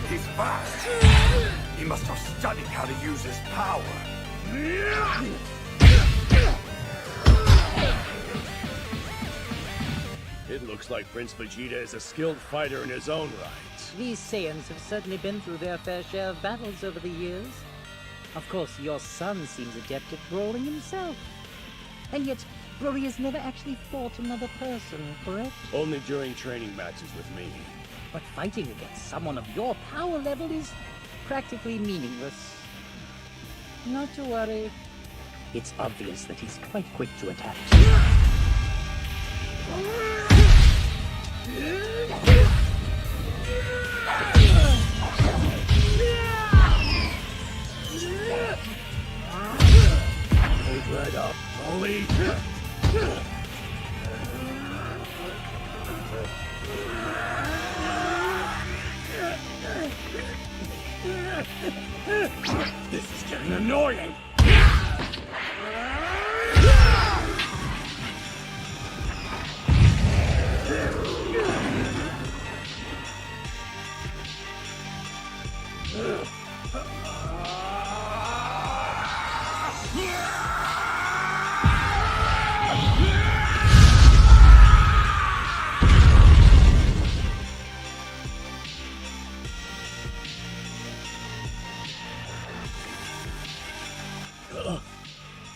He's fast. He must have studied how to use his power. It looks like Prince Vegeta is a skilled fighter in his own right. These Saiyans have certainly been through their fair share of battles over the years. Of course, your son seems adept at brawling himself. And yet, Broly has never actually fought another person, correct? Only during training matches with me. But fighting against someone of your power level is practically meaningless. Not to worry. It's obvious that he's quite quick to attack. Hold right up, Broly. This is getting annoying.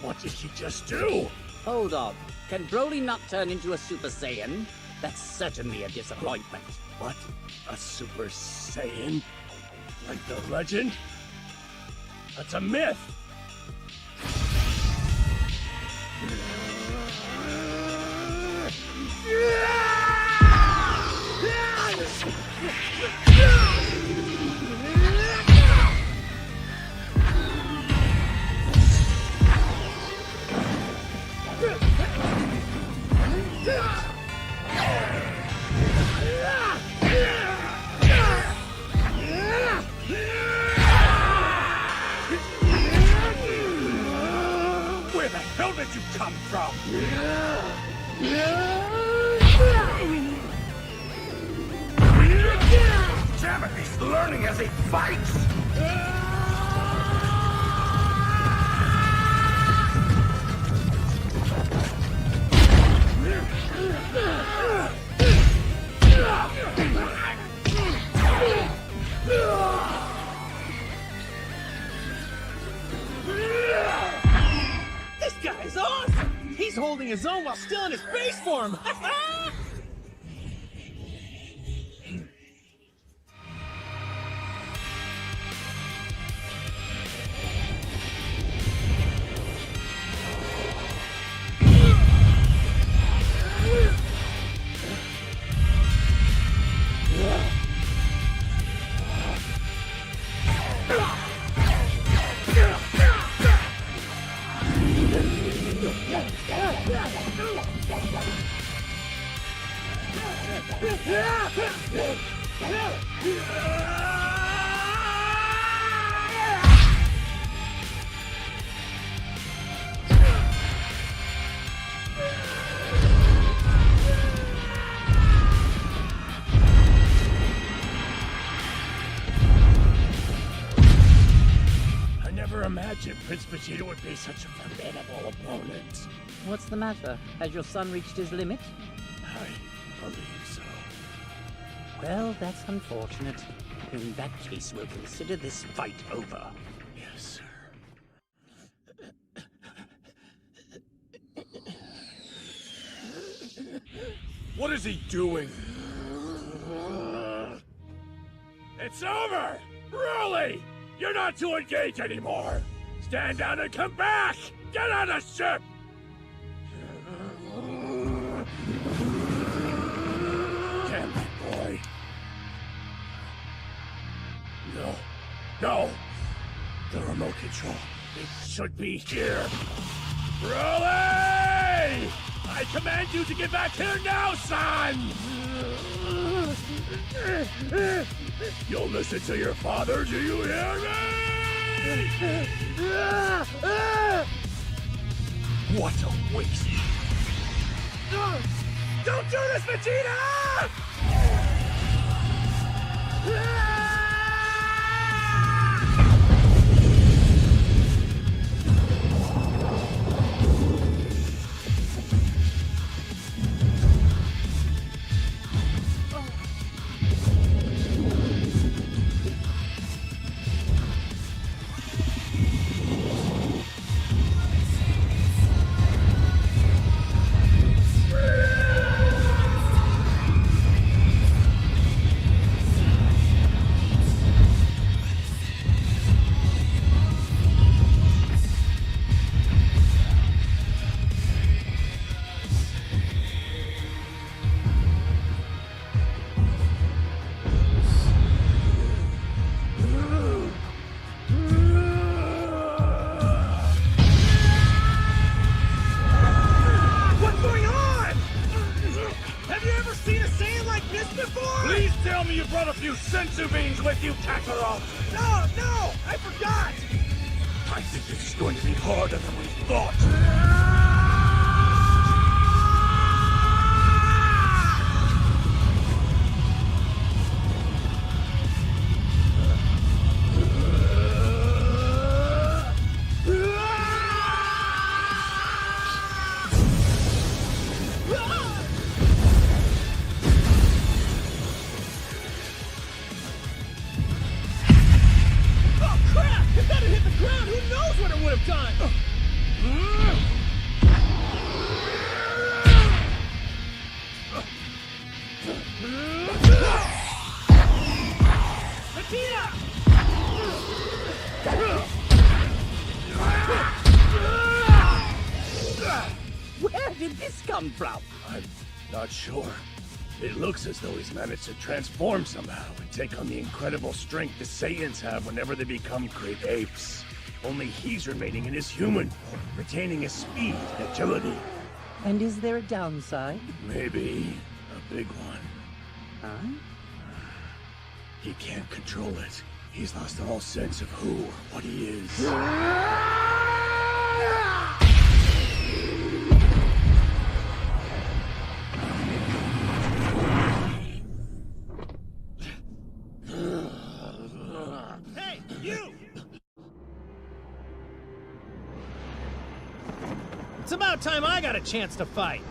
What did she just do? Hold on. Can Broly not turn into a Super Saiyan? That's certainly a disappointment. What? A Super Saiyan? Like the legend? That's a myth! did you come from? Damn it, he's learning as he fights! This guy's awesome! He's holding his own while still in his base form! I never imagined Prince Vegeta would be such a formidable opponent. What's the matter? Has your son reached his limit? I believe so. Well, that's unfortunate. In that case, we'll consider this fight over. Yes, sir. What is he doing? It's over! Really? You're not to engage anymore! Stand down and come back! Get on the ship! Damn it, boy. No. No! The remote control. It should be here. Broly! I command you to get back here now, son! You'll listen to your father, do you hear me? What a waste. Don't do this, Vegeta! Please tell me you brought a few senzu beans with you, Kakarot! No! I forgot! I think this is going to be harder than we thought. Where did this come from? I'm not sure. It looks as though he's managed to transform somehow and take on the incredible strength the Saiyans have whenever they become great apes. Only he's remaining in his human form, retaining his speed and agility. And is there a downside? Maybe a big one. Huh? He can't control it. He's lost all sense of who or what he is. It's about time I got a chance to fight.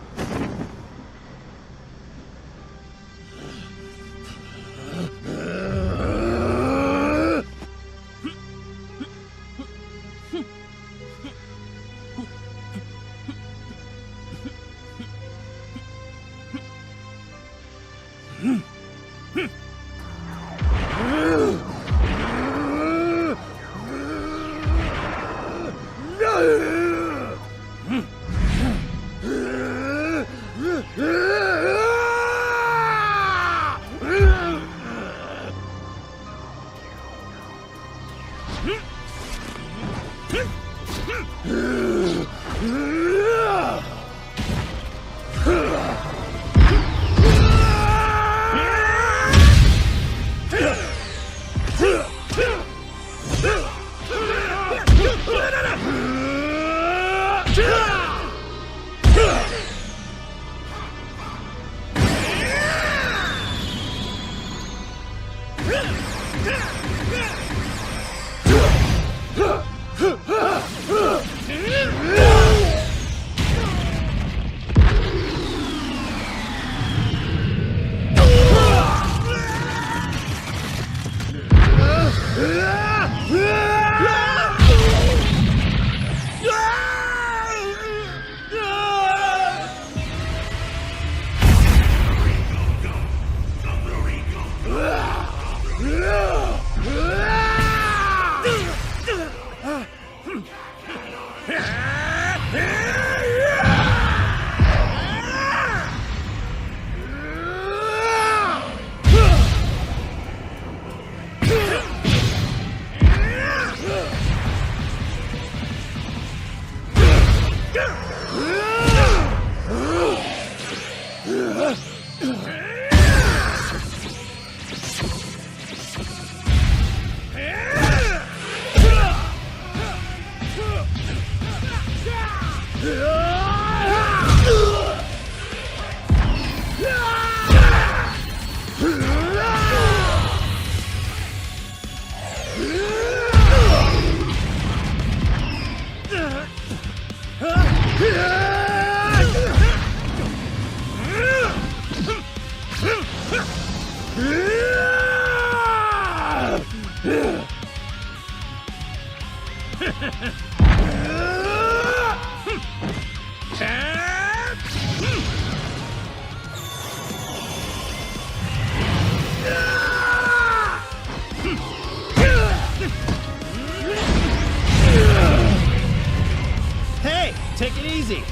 Hey, take it easy.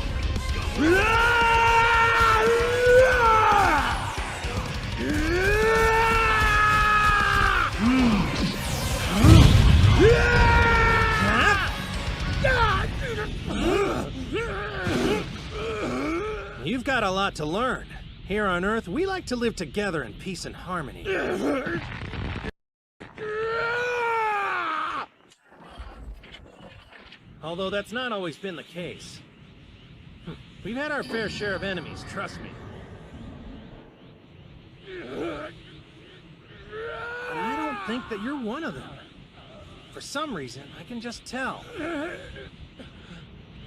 You've got a lot to learn. Here on Earth, we like to live together in peace and harmony. Although that's not always been the case. We've had our fair share of enemies, trust me. And I don't think that you're one of them. For some reason, I can just tell.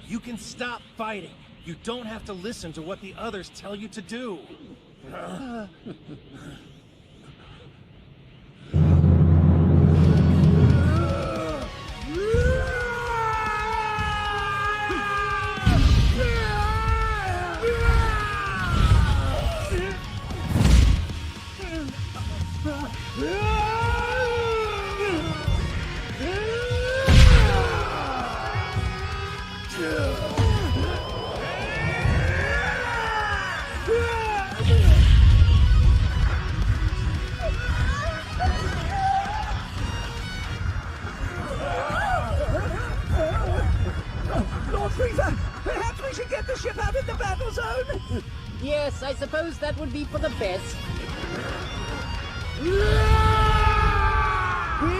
You can stop fighting. You don't have to listen to what the others tell you to do. Lord Frieza, perhaps we should get the ship out of the battle zone? Yes, I suppose that would be for the best. We'll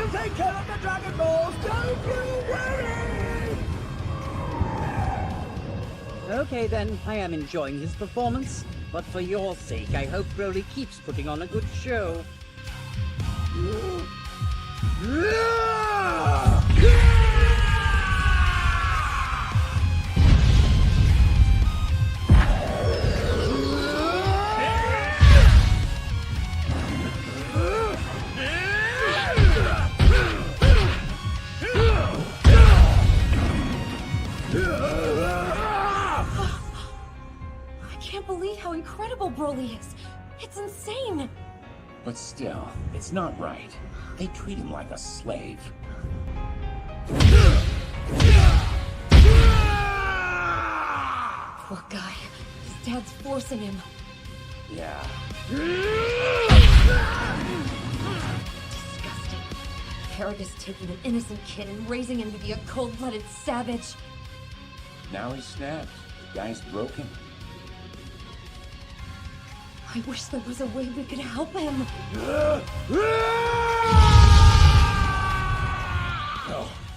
take care of the Dragon Balls, don't you worry! Okay then, I am enjoying his performance, but for your sake, I hope Broly keeps putting on a good show. Broly is. It's insane! But still, it's not right. They treat him like a slave. Poor guy. His dad's forcing him. Yeah. Disgusting. Paragus taking an innocent kid and raising him to be a cold-blooded savage. Now he snapped. The guy's broken. I wish there was a way we could help him.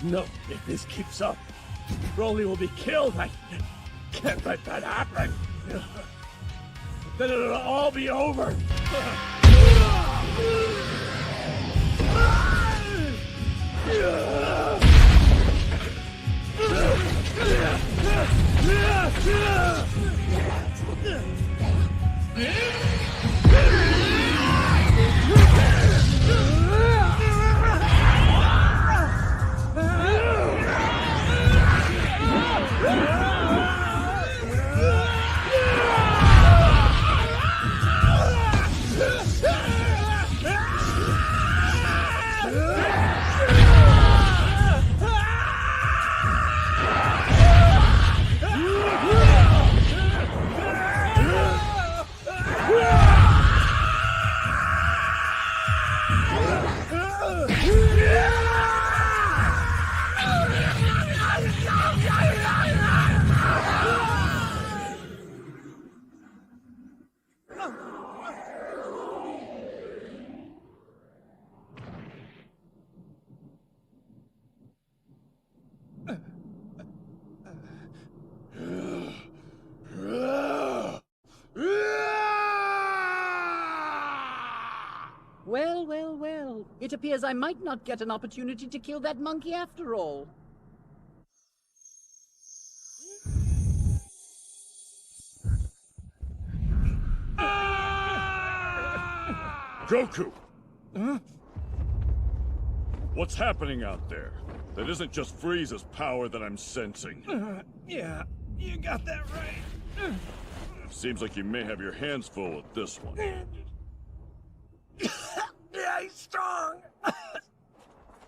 No, if this keeps up, Broly will be killed. I can't let that happen. Then it'll all be over. Well, well, well. It appears I might not get an opportunity to kill that monkey after all. Goku! Huh? What's happening out there? That isn't just Frieza's power that I'm sensing. Yeah, you got that right. Seems like you may have your hands full with this one. Yeah, he's strong.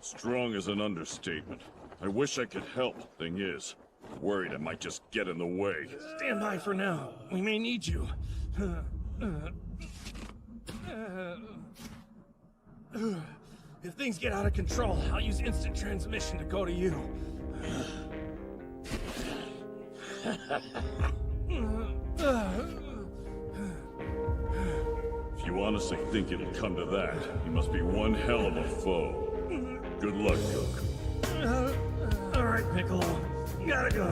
Strong is an understatement. I wish I could help. Thing is, worried I might just get in the way. Stand by for now. We may need you. If things get out of control, I'll use instant transmission to go to you. If you honestly think it'll come to that, you must be one hell of a foe. Good luck, Goku. All right, Piccolo. Gotta go.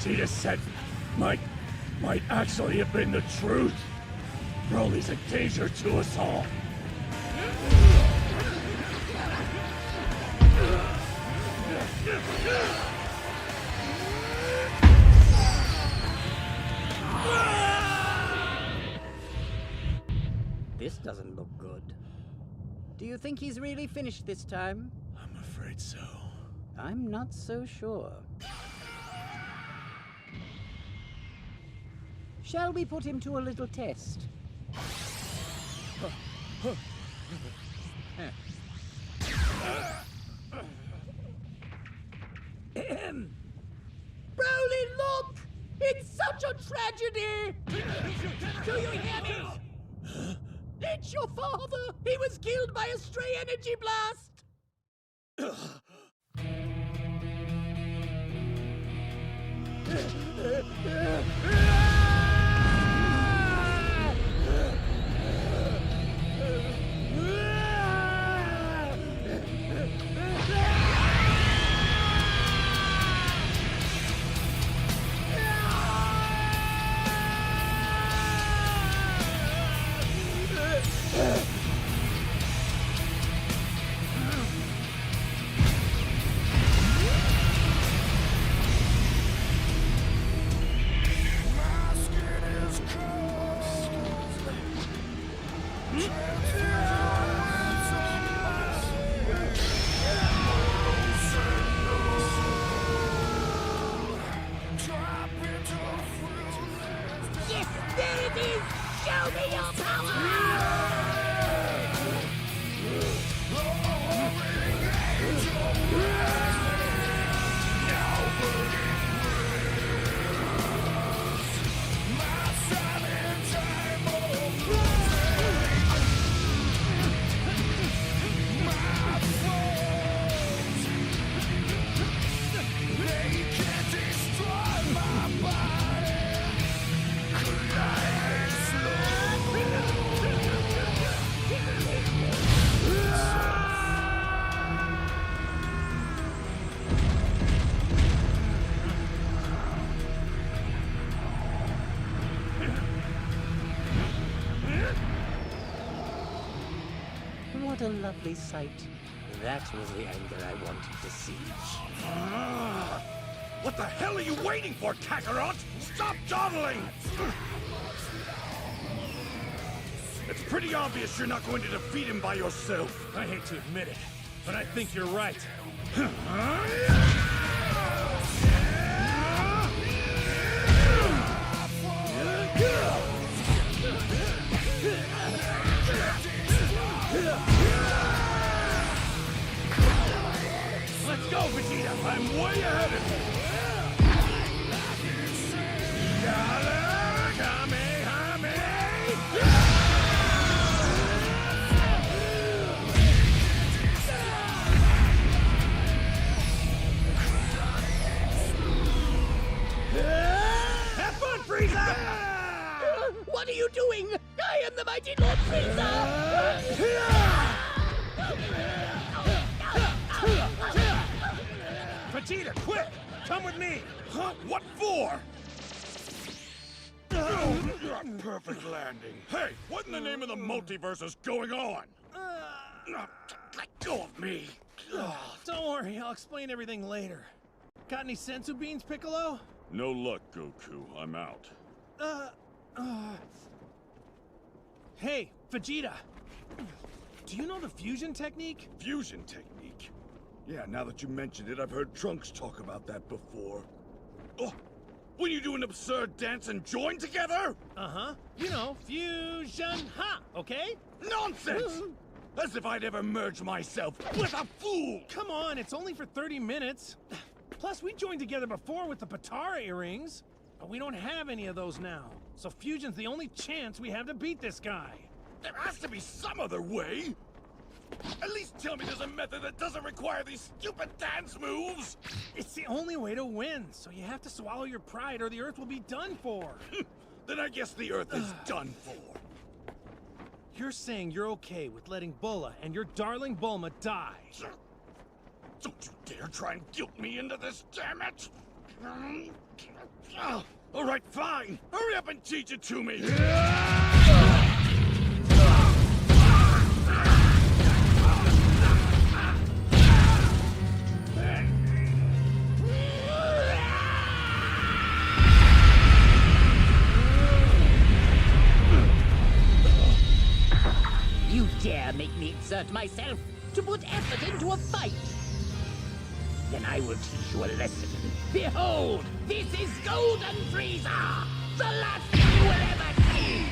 Vegeta said might actually have been the truth. Broly's a danger to us all. This doesn't look good. Do you think he's really finished this time? I'm afraid so. I'm not so sure. Shall we put him to a little test? Broly, look! It's such a tragedy! Do you hear me? It's your father! He was killed by a stray energy blast! Yes, there it is! Show me your What a lovely sight. That was the anger I wanted to see. What the hell are you waiting for, Kakarot? Stop dawdling! It's pretty obvious you're not going to defeat him by yourself. I hate to admit it, but I think you're right. Let's go, Vegeta! I'm way ahead of you! Have fun, Frieza! What are you doing? I am the mighty Lord Frieza! Vegeta, quick! Come with me! Huh? What for? Perfect landing. Hey, what in the name of the multiverse is going on? Let go of me! Don't worry, I'll explain everything later. Got any sensu beans, Piccolo? No luck, Goku. I'm out. Hey, Vegeta! Do you know the fusion technique? Fusion technique? Yeah, now that you mentioned it, I've heard Trunks talk about that before. Oh, when you do an absurd dance and join together? Uh-huh. You know, fusion ha, okay? Nonsense! As if I'd ever merge myself with a fool! Come on, it's only for 30 minutes. Plus, we joined together before with the Patara earrings. But we don't have any of those now. So fusion's the only chance we have to beat this guy. There has to be some other way! At least tell me there's a method that doesn't require these stupid dance moves! It's the only way to win, so you have to swallow your pride or the Earth will be done for. Then I guess the Earth is done for. You're saying you're okay with letting Bulla and your darling Bulma die? Don't you dare try and guilt me into this, damn it! All right, fine. Hurry up and teach it to me. You dare make me exert myself to put effort into a fight? Then I will teach you a lesson. Behold, this is Golden Frieza, the last thing you will ever see!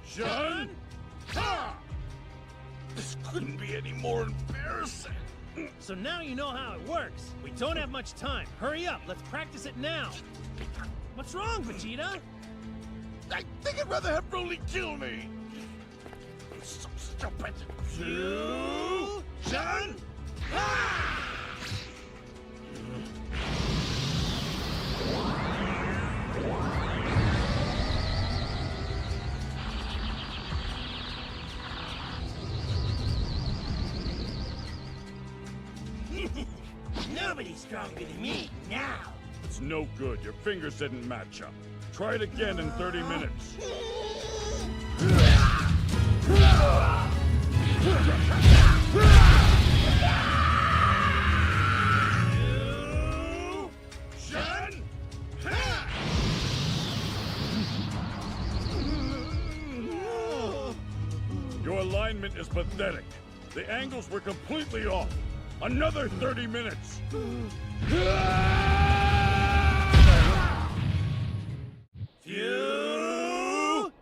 Fusion! Ha! This couldn't be any more embarrassing. So now you know how it works. We don't have much time. Hurry up, let's practice it now. What's wrong, Vegeta? I think I'd rather have Broly kill me. So stupid. Fusion! Ha! Nobody's stronger than me now. It's no good. Your fingers didn't match up. Try it again in 30 minutes. Your alignment is pathetic. The angles were completely off. Another 30 minutes. Fusion!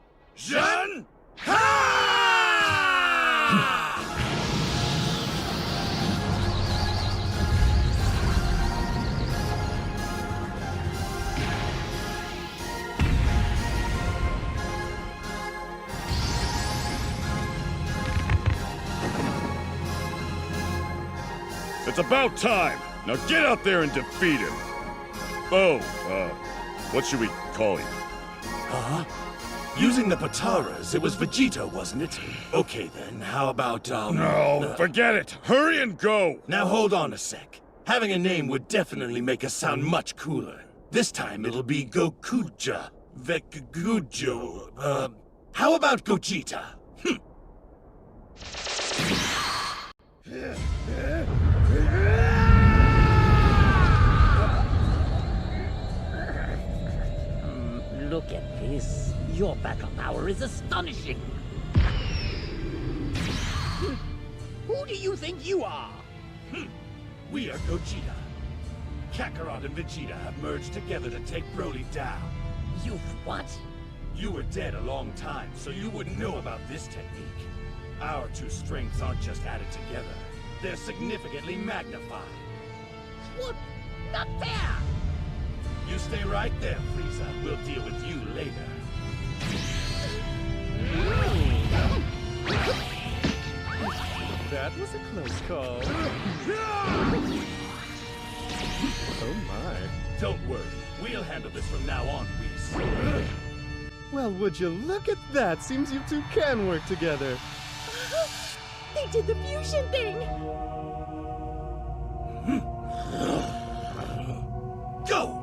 It's about time! Now get out there and defeat him! Oh, what should we call you? Huh? Using the Pataras, it was Vegeta, wasn't it? Okay then, how about, No, forget it! Hurry and go! Now hold on a sec. Having a name would definitely make us sound much cooler. This time it'll be Gokuja. Vekujo. How about Gogeta? Look at this. Your battle power is astonishing. Who do you think you are? We are Gogeta. Kakarot and Vegeta have merged together to take Broly down. You what? You were dead a long time, so you wouldn't know about this technique. Our two strengths aren't just added together. They're significantly magnified. What? Not fair! You stay right there, Frieza. We'll deal with you later. That was a close call. Oh my. Don't worry. We'll handle this from now on, Whis. Well, would you look at that? Seems you two can work together. They did the fusion thing! Go!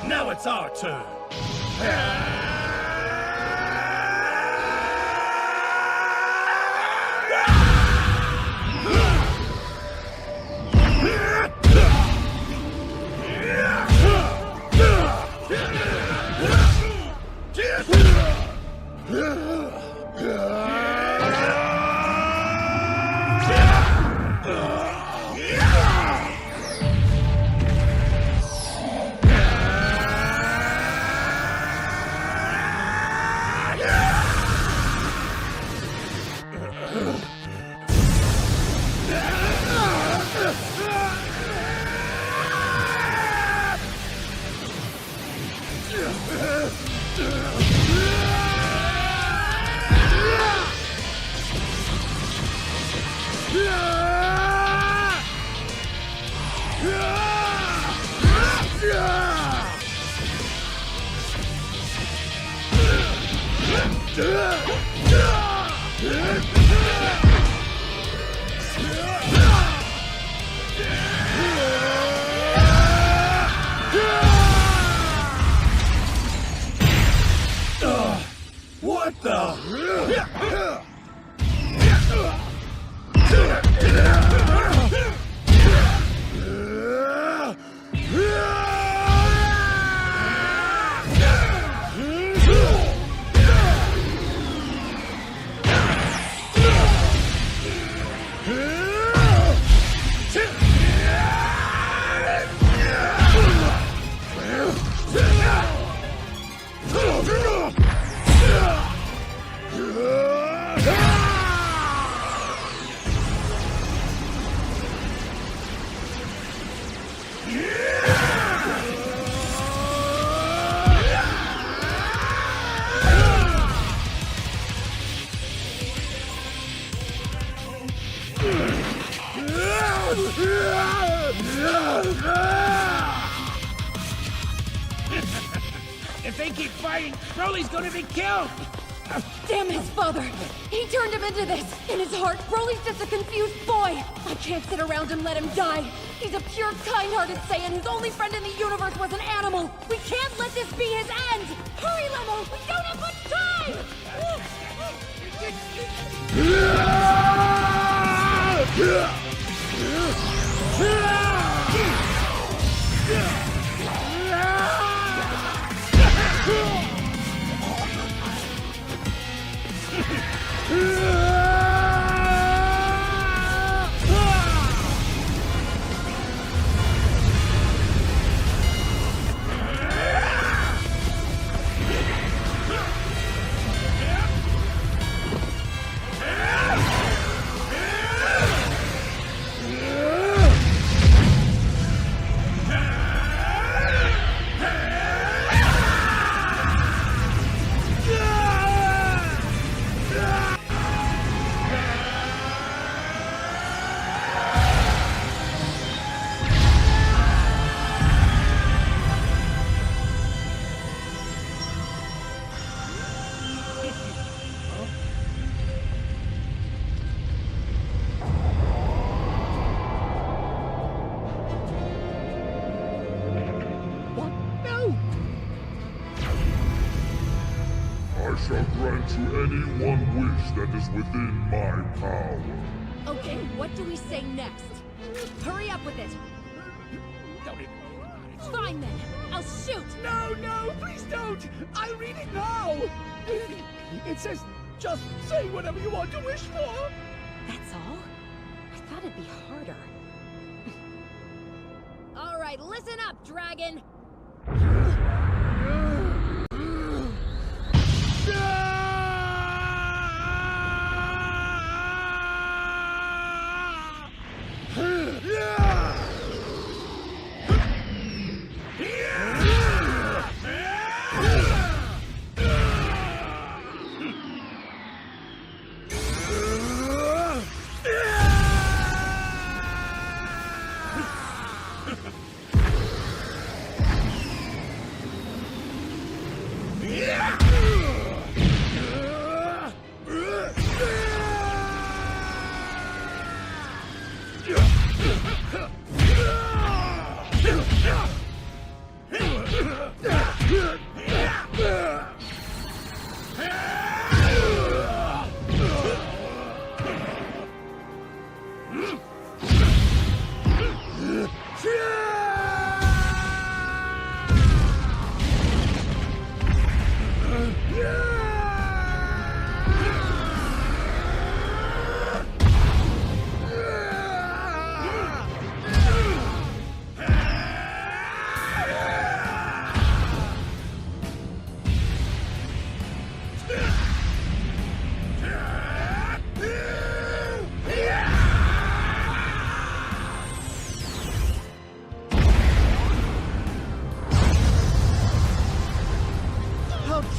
Now it's our turn. What the? If they keep fighting, Broly's gonna be killed! Damn his father! He turned him into this! In his heart, Broly's just a confused boy! I can't sit around and let him die! He's a pure, kind-hearted Saiyan whose only friend in the universe was an animal! We can't let this be his end! Hurry, Lemo! We don't have much time! I shall grant you any one wish that is within my power. Okay, what do we say next? Hurry up with it! Don't even... Fine then! I'll shoot! No, no, please don't! I'll read it now! It says, just say whatever you want to wish for! That's all? I thought it'd be harder. Alright, listen up, dragon!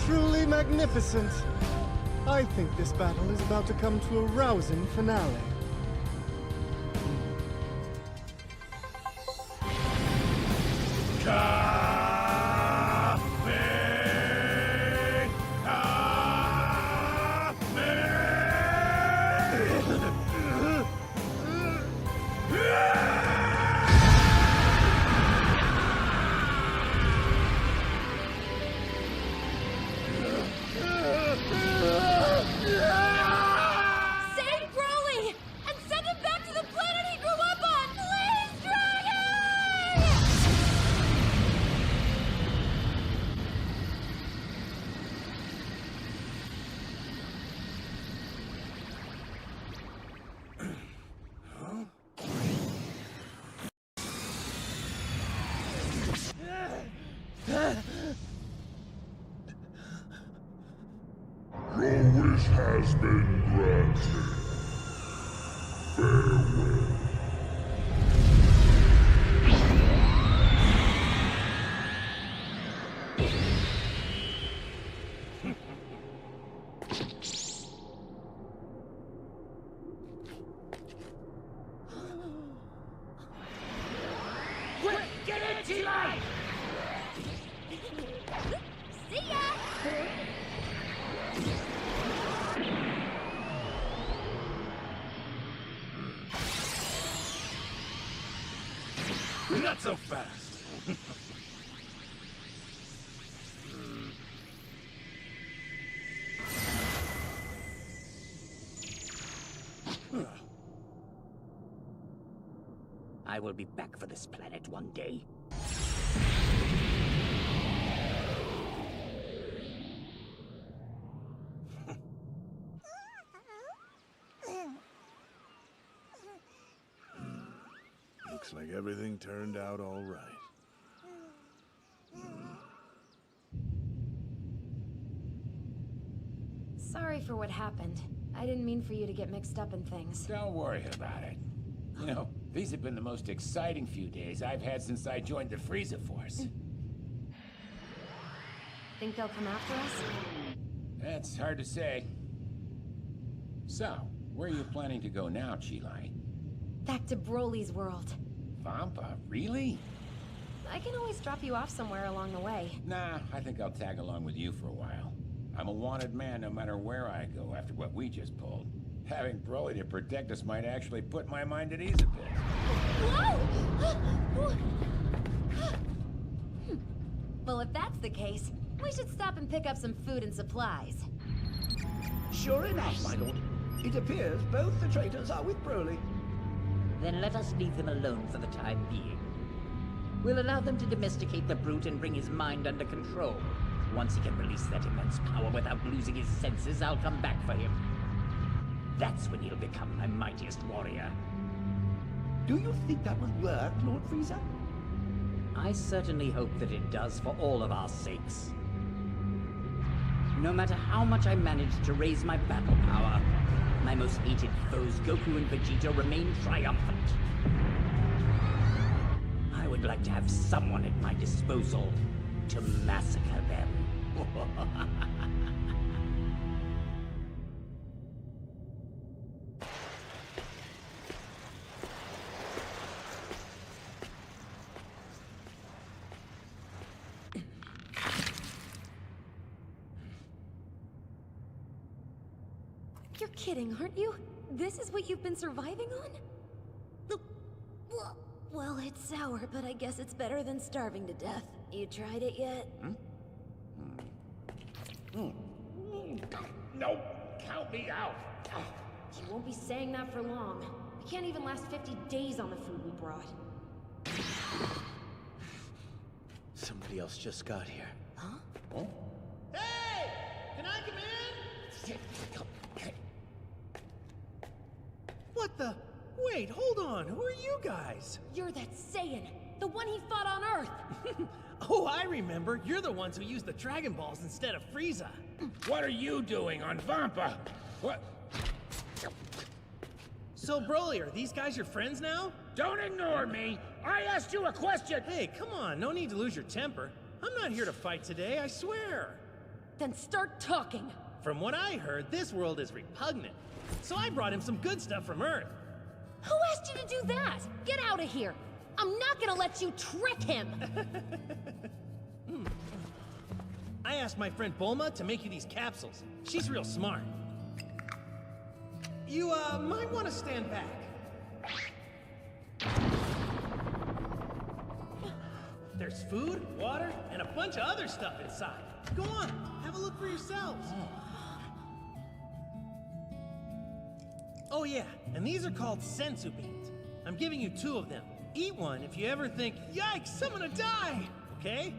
Truly magnificent. I think this battle is about to come to a rousing finale. Save Broly! And send him back to the planet he grew up on! Please, Dragon! Your wish has been granted. Farewell. Quick, get in, T-Line! See ya! Not so fast. I will be back for this planet one day. Looks like everything turned out all right. Sorry for what happened. I didn't mean for you to get mixed up in things. Don't worry about it. You know, these have been the most exciting few days I've had since I joined the Frieza Force. Think they'll come after us? That's hard to say. So, where are you planning to go now, Chi-Lai? Back to Broly's world. Vampa, really? I can always drop you off somewhere along the way. Nah, I think I'll tag along with you for a while. I'm a wanted man no matter where I go after what we just pulled. Having Broly to protect us might actually put my mind at ease a bit. Whoa! Well, if that's the case, we should stop and pick up some food and supplies. Sure enough, my lord. It appears both the traitors are with Broly. Then let us leave him alone for the time being. We'll allow them to domesticate the brute and bring his mind under control. Once he can release that immense power without losing his senses, I'll come back for him. That's when he'll become my mightiest warrior. Do you think that will work, Lord Frieza? I certainly hope that it does for all of our sakes. No matter how much I manage to raise my battle power, my most hated foes, Goku and Vegeta, remain triumphant. I would like to have someone at my disposal to massacre them. You're kidding, aren't you? This is what you've been surviving on? Well, it's sour, but I guess it's better than starving to death. You tried it yet? Nope, count me out. You won't be saying that for long. We can't even last 50 days on the food we brought. Somebody else just got here. Huh? Hey! Can I come in? What the? Wait, hold on. Who are you guys? You're that Saiyan, the one he fought on Earth. Oh, I remember. You're the ones who used the Dragon Balls instead of Frieza. What are you doing on Vampa? What? So, Broly, are these guys your friends now? Don't ignore me! I asked you a question! Hey, come on. No need to lose your temper. I'm not here to fight today, I swear. Then start talking. From what I heard, this world is repugnant. So I brought him some good stuff from Earth. Who asked you to do that? Get out of here. I'm not gonna let you trick him! I asked my friend Bulma to make you these capsules. She's real smart. You, might want to stand back. There's food, water, and a bunch of other stuff inside. Go on, have a look for yourselves. Oh yeah, and these are called sensu beans. I'm giving you 2 of them. Eat one if you ever think, yikes, I'm gonna die, okay?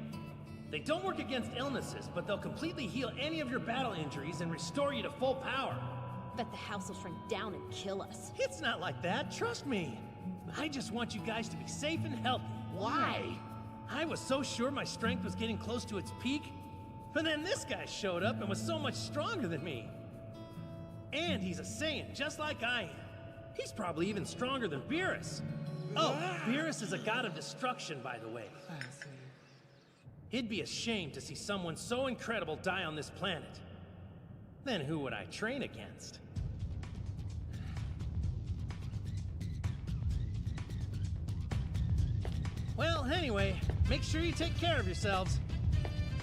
They don't work against illnesses, but they'll completely heal any of your battle injuries and restore you to full power. Bet the house will shrink down and kill us. It's not like that, trust me. I just want you guys to be safe and healthy. Why? I was so sure my strength was getting close to its peak, but then this guy showed up and was so much stronger than me. And he's a Saiyan, just like I am. He's probably even stronger than Beerus. Oh, Beerus is a god of destruction, by the way. It'd be a shame to see someone so incredible die on this planet. Then who would I train against? Well, anyway, make sure you take care of yourselves.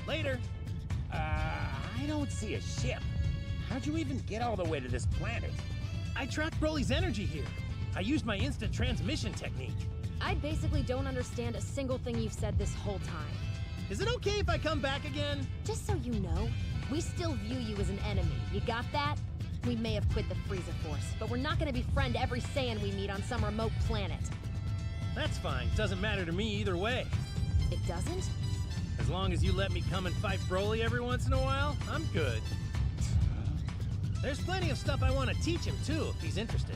Later. I don't see a ship. How'd you even get all the way to this planet? I tracked Broly's energy here. I used my instant transmission technique. I basically don't understand a single thing you've said this whole time. Is it okay if I come back again? Just so you know, we still view you as an enemy. You got that? We may have quit the Frieza Force, but we're not gonna befriend every Saiyan we meet on some remote planet. That's fine. Doesn't matter to me either way. It doesn't? As long as you let me come and fight Broly every once in a while, I'm good. There's plenty of stuff I want to teach him, too, if he's interested.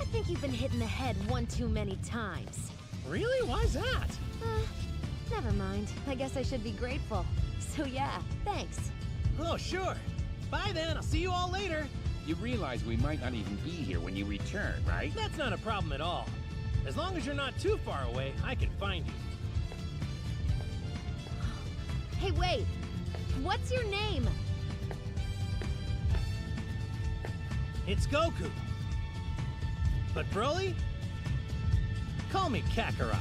I think you've been hit in the head one too many times. Really? Why's that? Never mind. I guess I should be grateful. So yeah, thanks. Oh, sure. Bye then. I'll see you all later. You realize we might not even be here when you return, right? That's not a problem at all. As long as you're not too far away, I can find you. Hey, wait. What's your name? It's Goku. But Broly? Call me Kakarot.